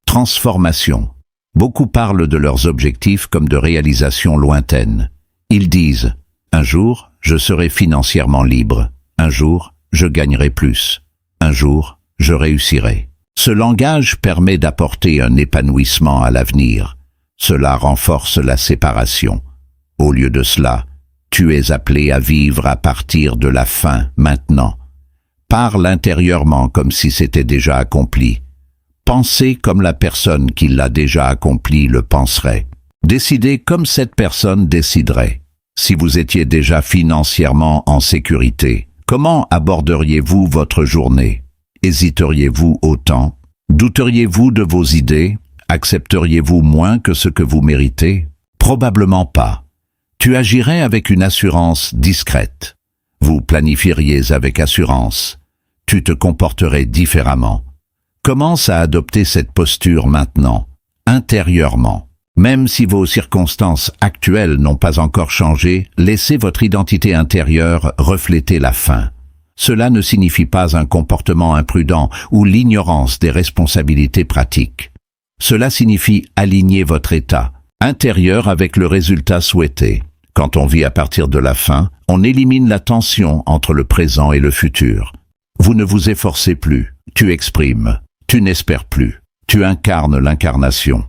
transformation. Beaucoup parlent de leurs objectifs comme de réalisations lointaines. Ils disent « Un jour, je serai financièrement libre. Un jour, je gagnerai plus. Un jour, je réussirai. » Ce langage permet d'apporter un épanouissement à l'avenir. Cela renforce la séparation. Au lieu de cela, tu es appelé à vivre à partir de la fin maintenant. Parle intérieurement comme si c'était déjà accompli. Pensez comme la personne qui l'a déjà accompli le penserait. Décidez comme cette personne déciderait. Si vous étiez déjà financièrement en sécurité, comment aborderiez-vous votre journée? Hésiteriez-vous autant? Douteriez-vous de vos idées? Accepteriez-vous moins que ce que vous méritez? Probablement pas. Tu agirais avec une assurance discrète. Vous planifieriez avec assurance. Tu te comporterais différemment. Commence à adopter cette posture maintenant, intérieurement. Même si vos circonstances actuelles n'ont pas encore changé, laissez votre identité intérieure refléter la fin. Cela ne signifie pas un comportement imprudent ou l'ignorance des responsabilités pratiques. Cela signifie aligner votre état intérieur avec le résultat souhaité. Quand on vit à partir de la fin, on élimine la tension entre le présent et le futur. Vous ne vous efforcez plus, tu exprimes, tu n'espères plus, tu incarnes l'incarnation.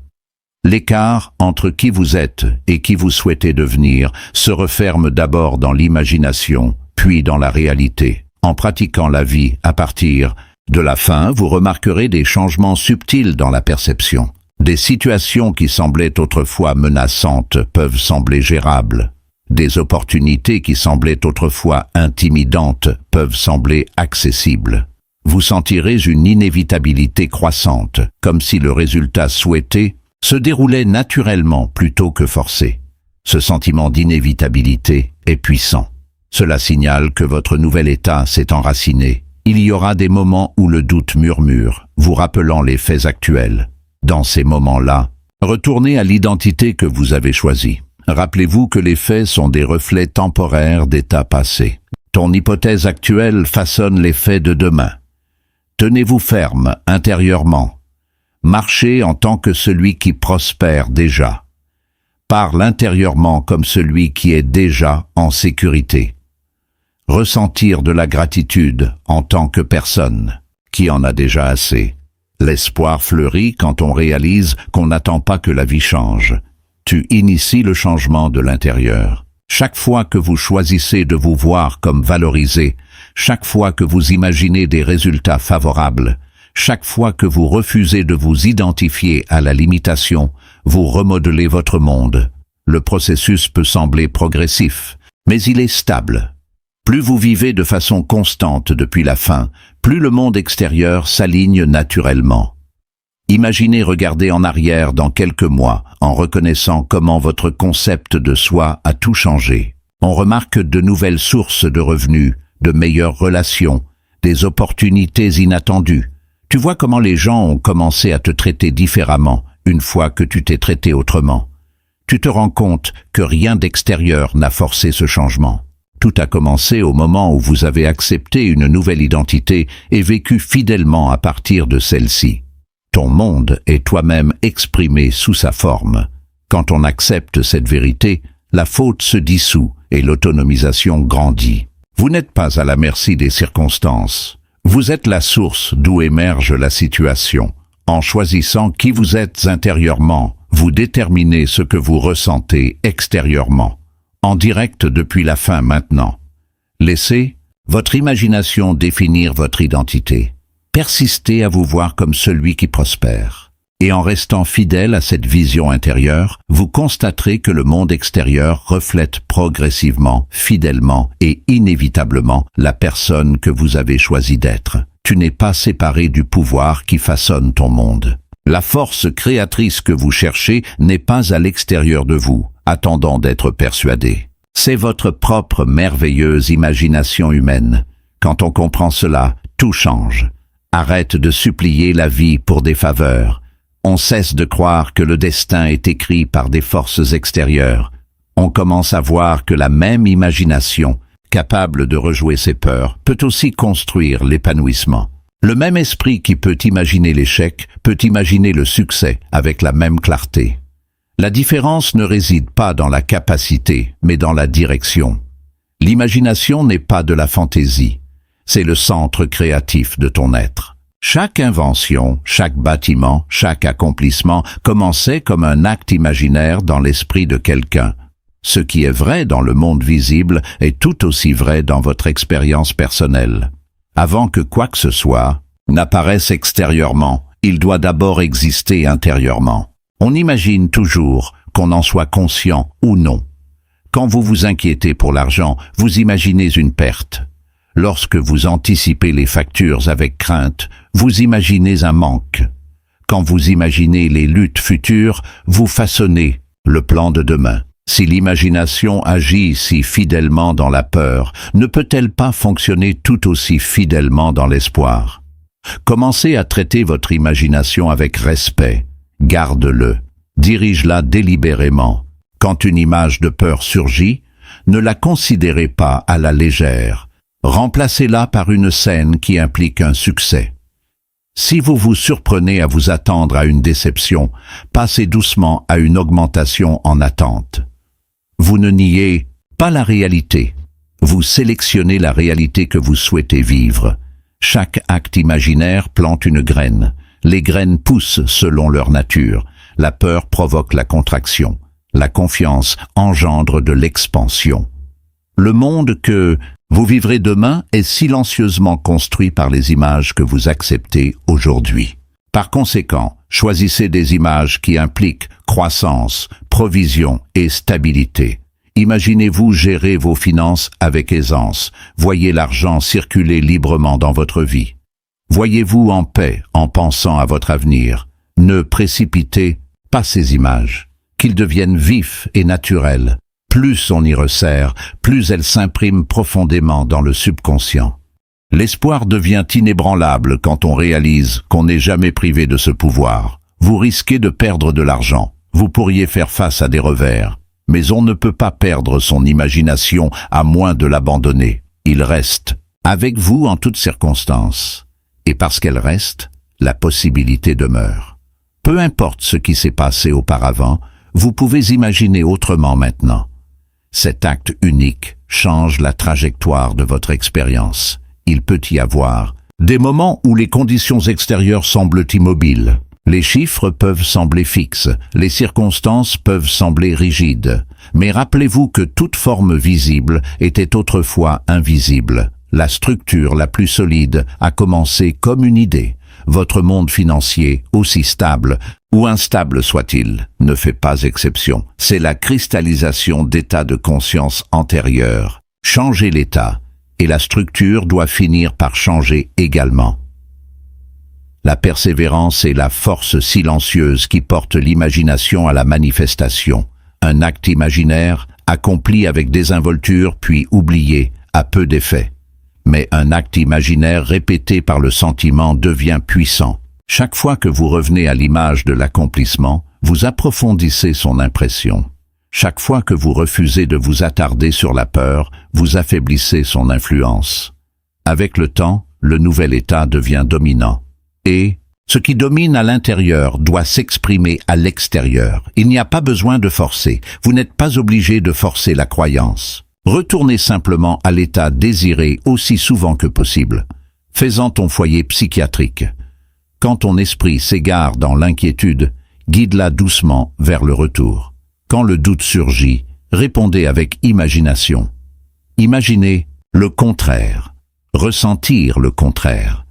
L'écart entre qui vous êtes et qui vous souhaitez devenir se referme d'abord dans l'imagination, puis dans la réalité. En pratiquant la vie à partir de la fin, vous remarquerez des changements subtils dans la perception. Des situations qui semblaient autrefois menaçantes peuvent sembler gérables. Des opportunités qui semblaient autrefois intimidantes peuvent sembler accessibles. Vous sentirez une inévitabilité croissante, comme si le résultat souhaité se déroulait naturellement plutôt que forcé. Ce sentiment d'inévitabilité est puissant. Cela signale que votre nouvel état s'est enraciné. Il y aura des moments où le doute murmure, vous rappelant les faits actuels. Dans ces moments-là, retournez à l'identité que vous avez choisie. Rappelez-vous que les faits sont des reflets temporaires d'états passés. Ton hypothèse actuelle façonne les faits de demain. Tenez-vous ferme intérieurement. Marchez en tant que celui qui prospère déjà. Parle intérieurement comme celui qui est déjà en sécurité. Ressentir de la gratitude en tant que personne qui en a déjà assez. L'espoir fleurit quand on réalise qu'on n'attend pas que la vie change. Tu inities le changement de l'intérieur. Chaque fois que vous choisissez de vous voir comme valorisé, chaque fois que vous imaginez des résultats favorables, chaque fois que vous refusez de vous identifier à la limitation, vous remodelez votre monde. Le processus peut sembler progressif, mais il est stable. Plus vous vivez de façon constante depuis la fin, plus le monde extérieur s'aligne naturellement. Imaginez regarder en arrière dans quelques mois en reconnaissant comment votre concept de soi a tout changé. On remarque de nouvelles sources de revenus, de meilleures relations, des opportunités inattendues. Tu vois comment les gens ont commencé à te traiter différemment une fois que tu t'es traité autrement. Tu te rends compte que rien d'extérieur n'a forcé ce changement. Tout a commencé au moment où vous avez accepté une nouvelle identité et vécu fidèlement à partir de celle-ci. Ton monde est toi-même exprimé sous sa forme. Quand on accepte cette vérité, la faute se dissout et l'autonomisation grandit. Vous n'êtes pas à la merci des circonstances. Vous êtes la source d'où émerge la situation. En choisissant qui vous êtes intérieurement, vous déterminez ce que vous ressentez extérieurement. En direct depuis la fin maintenant. Laissez votre imagination définir votre identité. Persistez à vous voir comme celui qui prospère. Et en restant fidèle à cette vision intérieure, vous constaterez que le monde extérieur reflète progressivement, fidèlement et inévitablement la personne que vous avez choisi d'être. Tu n'es pas séparé du pouvoir qui façonne ton monde. La force créatrice que vous cherchez n'est pas à l'extérieur de vous, attendant d'être persuadé. C'est votre propre merveilleuse imagination humaine. Quand on comprend cela, tout change. Arrête de supplier la vie pour des faveurs. On cesse de croire que le destin est écrit par des forces extérieures. On commence à voir que la même imagination, capable de rejouer ses peurs, peut aussi construire l'épanouissement. Le même esprit qui peut imaginer l'échec peut imaginer le succès avec la même clarté. La différence ne réside pas dans la capacité, mais dans la direction. L'imagination n'est pas de la fantaisie. C'est le centre créatif de ton être. Chaque invention, chaque bâtiment, chaque accomplissement commençait comme un acte imaginaire dans l'esprit de quelqu'un. Ce qui est vrai dans le monde visible est tout aussi vrai dans votre expérience personnelle. Avant que quoi que ce soit n'apparaisse extérieurement, il doit d'abord exister intérieurement. On imagine toujours qu'on en soit conscient ou non. Quand vous vous inquiétez pour l'argent, vous imaginez une perte. Lorsque vous anticipez les factures avec crainte, vous imaginez un manque. Quand vous imaginez les luttes futures, vous façonnez le plan de demain. Si l'imagination agit si fidèlement dans la peur, ne peut-elle pas fonctionner tout aussi fidèlement dans l'espoir? Commencez à traiter votre imagination avec respect. Garde-le. Dirige-la délibérément. Quand une image de peur surgit, ne la considérez pas à la légère. Remplacez-la par une scène qui implique un succès. Si vous vous surprenez à vous attendre à une déception, passez doucement à une augmentation en attente. Vous ne niez pas la réalité. Vous sélectionnez la réalité que vous souhaitez vivre. Chaque acte imaginaire plante une graine. Les graines poussent selon leur nature. La peur provoque la contraction. La confiance engendre de l'expansion. Le monde que vous vivrez demain est silencieusement construit par les images que vous acceptez aujourd'hui. Par conséquent, choisissez des images qui impliquent croissance, provision et stabilité. Imaginez-vous gérer vos finances avec aisance. Voyez l'argent circuler librement dans votre vie. Voyez-vous en paix en pensant à votre avenir. Ne précipitez pas ces images. Qu'ils deviennent vifs et naturels. Plus on y resserre, plus elles s'impriment profondément dans le subconscient. L'espoir devient inébranlable quand on réalise qu'on n'est jamais privé de ce pouvoir. Vous risquez de perdre de l'argent. Vous pourriez faire face à des revers. Mais on ne peut pas perdre son imagination à moins de l'abandonner. Il reste avec vous en toutes circonstances. Et parce qu'elle reste, la possibilité demeure. Peu importe ce qui s'est passé auparavant, vous pouvez imaginer autrement maintenant. Cet acte unique change la trajectoire de votre expérience. Il peut y avoir des moments où les conditions extérieures semblent immobiles. Les chiffres peuvent sembler fixes, les circonstances peuvent sembler rigides, mais rappelez-vous que toute forme visible était autrefois invisible. La structure la plus solide a commencé comme une idée. Votre monde financier, aussi stable ou instable soit-il, ne fait pas exception. C'est la cristallisation d'états de conscience antérieurs. Changez l'état, et la structure doit finir par changer également. La persévérance est la force silencieuse qui porte l'imagination à la manifestation. Un acte imaginaire, accompli avec désinvolture puis oublié, a peu d'effet. Mais un acte imaginaire répété par le sentiment devient puissant. Chaque fois que vous revenez à l'image de l'accomplissement, vous approfondissez son impression. Chaque fois que vous refusez de vous attarder sur la peur, vous affaiblissez son influence. Avec le temps, le nouvel état devient dominant. Et ce qui domine à l'intérieur doit s'exprimer à l'extérieur. Il n'y a pas besoin de forcer. Vous n'êtes pas obligé de forcer la croyance. Retournez simplement à l'état désiré aussi souvent que possible. Fais-en ton foyer psychiatrique. Quand ton esprit s'égare dans l'inquiétude, guide-la doucement vers le retour. Quand le doute surgit, répondez avec imagination. Imaginez le contraire. Ressentir le contraire.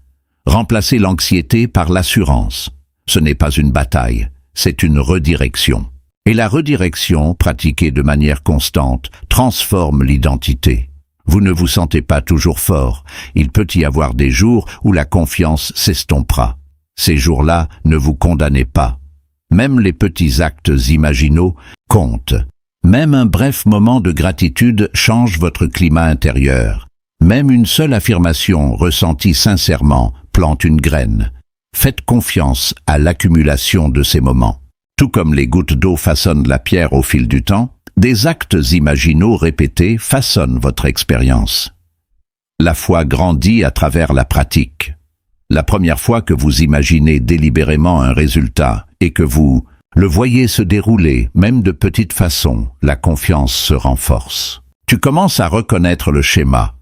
Remplacez l'anxiété par l'assurance. Ce n'est pas une bataille, c'est une redirection. Et la redirection, pratiquée de manière constante, transforme l'identité. Vous ne vous sentez pas toujours fort. Il peut y avoir des jours où la confiance s'estompera. Ces jours-là, ne vous condamnez pas. Même les petits actes imaginaux comptent. Même un bref moment de gratitude change votre climat intérieur. Même une seule affirmation ressentie sincèrement plante une graine. Faites confiance à l'accumulation de ces moments. Tout comme les gouttes d'eau façonnent la pierre au fil du temps, des actes imaginaux répétés façonnent votre expérience. La foi grandit à travers la pratique. La première fois que vous imaginez délibérément un résultat et que vous le voyez se dérouler, même de petite façon, la confiance se renforce. Tu commences à reconnaître le schéma.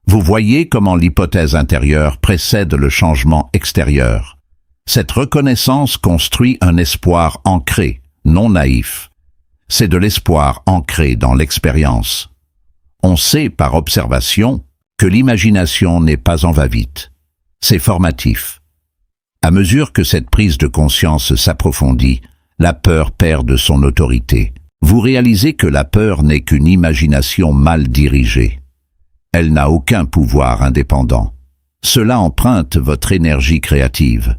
Vous voyez comment l'hypothèse intérieure précède le changement extérieur. Cette reconnaissance construit un espoir ancré, non naïf. C'est de l'espoir ancré dans l'expérience. On sait par observation que l'imagination n'est pas en va-vite. C'est formatif. À mesure que cette prise de conscience s'approfondit, la peur perd de son autorité. Vous réalisez que la peur n'est qu'une imagination mal dirigée. Elle n'a aucun pouvoir indépendant. Cela emprunte votre énergie créative.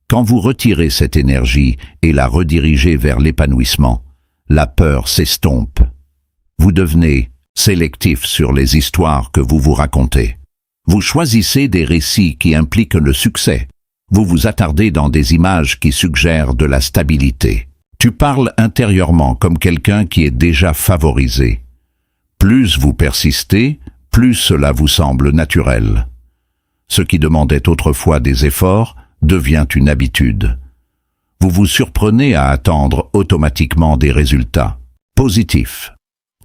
Quand vous retirez cette énergie et la redirigez vers l'épanouissement, la peur s'estompe. Vous devenez sélectif sur les histoires que vous vous racontez. Vous choisissez des récits qui impliquent le succès. Vous vous attardez dans des images qui suggèrent de la stabilité. Tu parles intérieurement comme quelqu'un qui est déjà favorisé. Plus vous persistez, plus cela vous semble naturel. Ce qui demandait autrefois des efforts devient une habitude. Vous vous surprenez à attendre automatiquement des résultats positifs.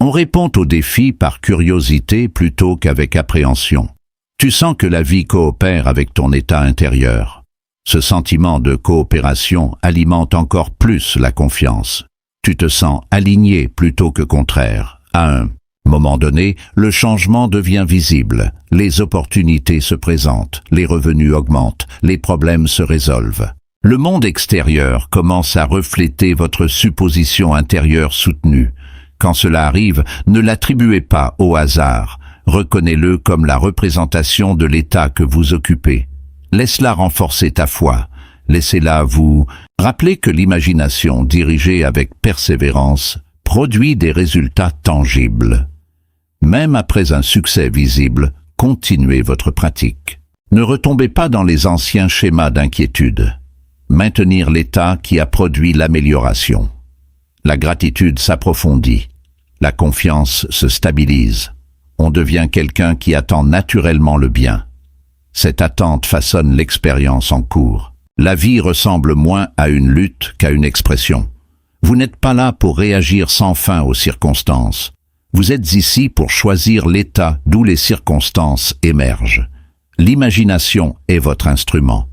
On répond aux défis par curiosité plutôt qu'avec appréhension. Tu sens que la vie coopère avec ton état intérieur. Ce sentiment de coopération alimente encore plus la confiance. Tu te sens aligné plutôt que contraire. À un moment donné, le changement devient visible. Les opportunités se présentent, les revenus augmentent, les problèmes se résolvent. Le monde extérieur commence à refléter votre supposition intérieure soutenue. Quand cela arrive, ne l'attribuez pas au hasard. Reconnais-le comme la représentation de l'état que vous occupez. Laisse-la renforcer ta foi. Laissez-la vous rappeler que l'imagination dirigée avec persévérance produit des résultats tangibles. Même après un succès visible, continuez votre pratique. Ne retombez pas dans les anciens schémas d'inquiétude. Maintenir l'état qui a produit l'amélioration. La gratitude s'approfondit. La confiance se stabilise. On devient quelqu'un qui attend naturellement le bien. Cette attente façonne l'expérience en cours. La vie ressemble moins à une lutte qu'à une expression. Vous n'êtes pas là pour réagir sans fin aux circonstances. Vous êtes ici pour choisir l'état d'où les circonstances émergent. L'imagination est votre instrument.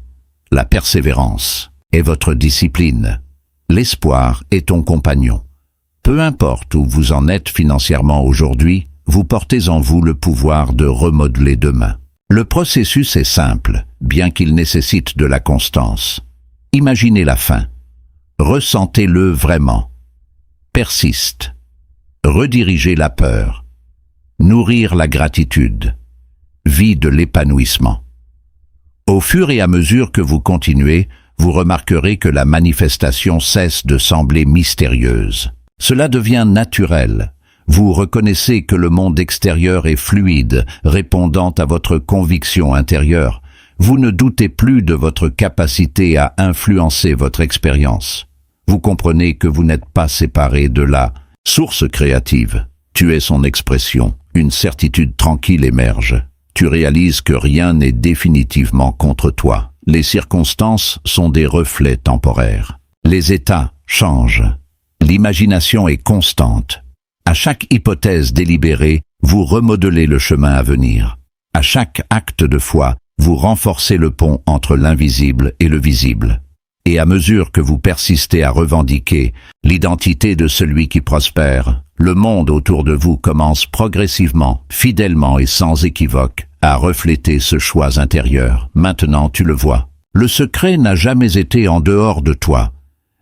La persévérance est votre discipline. L'espoir est ton compagnon. Peu importe où vous en êtes financièrement aujourd'hui, vous portez en vous le pouvoir de remodeler demain. Le processus est simple, bien qu'il nécessite de la constance. Imaginez la fin. Ressentez-le vraiment. Persiste. Redirigez la peur. Nourrir la gratitude. Vie de l'épanouissement. Au fur et à mesure que vous continuez, vous remarquerez que la manifestation cesse de sembler mystérieuse. Cela devient naturel. Vous reconnaissez que le monde extérieur est fluide, répondant à votre conviction intérieure. Vous ne doutez plus de votre capacité à influencer votre expérience. Vous comprenez que vous n'êtes pas séparé de la source créative. Tu es son expression. Une certitude tranquille émerge. Tu réalises que rien n'est définitivement contre toi. Les circonstances sont des reflets temporaires. Les états changent. L'imagination est constante. À chaque hypothèse délibérée, vous remodelez le chemin à venir. À chaque acte de foi, vous renforcez le pont entre l'invisible et le visible. Et à mesure que vous persistez à revendiquer l'identité de celui qui prospère, le monde autour de vous commence progressivement, fidèlement et sans équivoque, à refléter ce choix intérieur. Maintenant tu le vois. Le secret n'a jamais été en dehors de toi.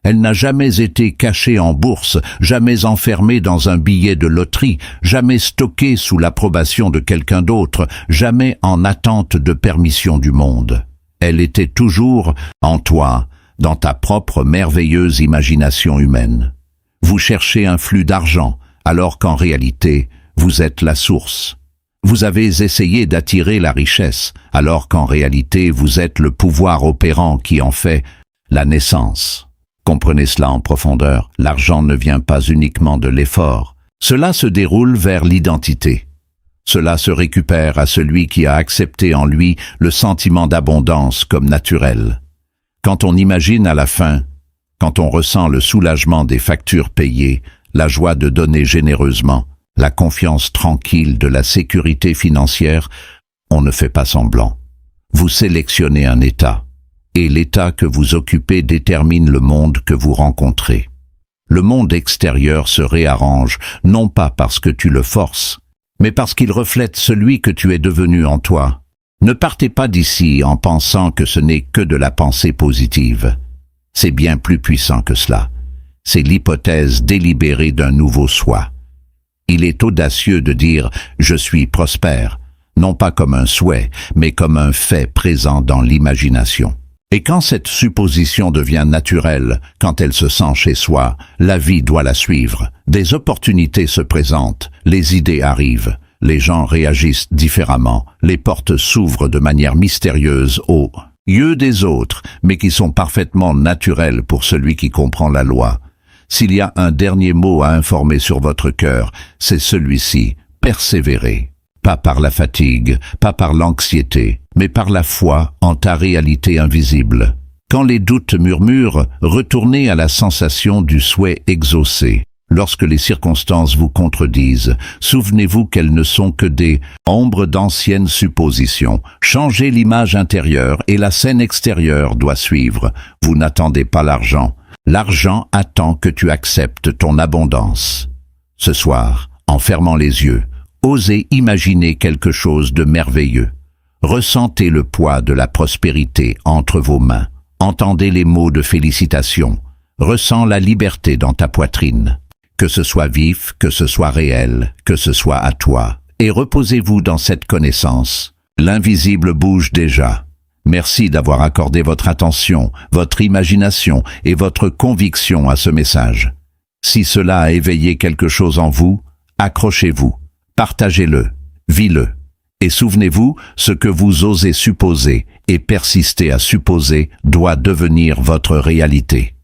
Elle n'a jamais été cachée en bourse, jamais enfermée dans un billet de loterie, jamais stockée sous l'approbation de quelqu'un d'autre, jamais en attente de permission du monde. Elle était toujours en toi, dans ta propre merveilleuse imagination humaine. Vous cherchez un flux d'argent, alors qu'en réalité, vous êtes la source. Vous avez essayé d'attirer la richesse, alors qu'en réalité, vous êtes le pouvoir opérant qui en fait la naissance. Comprenez cela en profondeur, l'argent ne vient pas uniquement de l'effort. Cela se déroule vers l'identité. Cela se récupère à celui qui a accepté en lui le sentiment d'abondance comme naturel. Quand on imagine à la fin, quand on ressent le soulagement des factures payées, la joie de donner généreusement, la confiance tranquille de la sécurité financière, on ne fait pas semblant. Vous sélectionnez un état. Et l'état que vous occupez détermine le monde que vous rencontrez. Le monde extérieur se réarrange, non pas parce que tu le forces, mais parce qu'il reflète celui que tu es devenu en toi. Ne partez pas d'ici en pensant que ce n'est que de la pensée positive. C'est bien plus puissant que cela. C'est l'hypothèse délibérée d'un nouveau soi. Il est audacieux de dire « je suis prospère », non pas comme un souhait, mais comme un fait présent dans l'imagination. Et quand cette supposition devient naturelle, quand elle se sent chez soi, la vie doit la suivre. Des opportunités se présentent, les idées arrivent, les gens réagissent différemment, les portes s'ouvrent de manière mystérieuse aux yeux des autres, mais qui sont parfaitement naturelles pour celui qui comprend la loi. S'il y a un dernier mot à informer sur votre cœur, c'est celui-ci, persévérez. Pas par la fatigue, pas par l'anxiété, mais par la foi en ta réalité invisible. Quand les doutes murmurent, retournez à la sensation du souhait exaucé. Lorsque les circonstances vous contredisent, souvenez-vous qu'elles ne sont que des ombres d'anciennes suppositions. Changez l'image intérieure et la scène extérieure doit suivre. Vous n'attendez pas l'argent. L'argent attend que tu acceptes ton abondance. Ce soir, en fermant les yeux, osez imaginer quelque chose de merveilleux. Ressentez le poids de la prospérité entre vos mains. Entendez les mots de félicitations. Ressens la liberté dans ta poitrine. Que ce soit vif, que ce soit réel, que ce soit à toi. Et reposez-vous dans cette connaissance. L'invisible bouge déjà. Merci d'avoir accordé votre attention, votre imagination et votre conviction à ce message. Si cela a éveillé quelque chose en vous, accrochez-vous. Partagez-le, vis-le, et souvenez-vous, ce que vous osez supposer et persistez à supposer doit devenir votre réalité.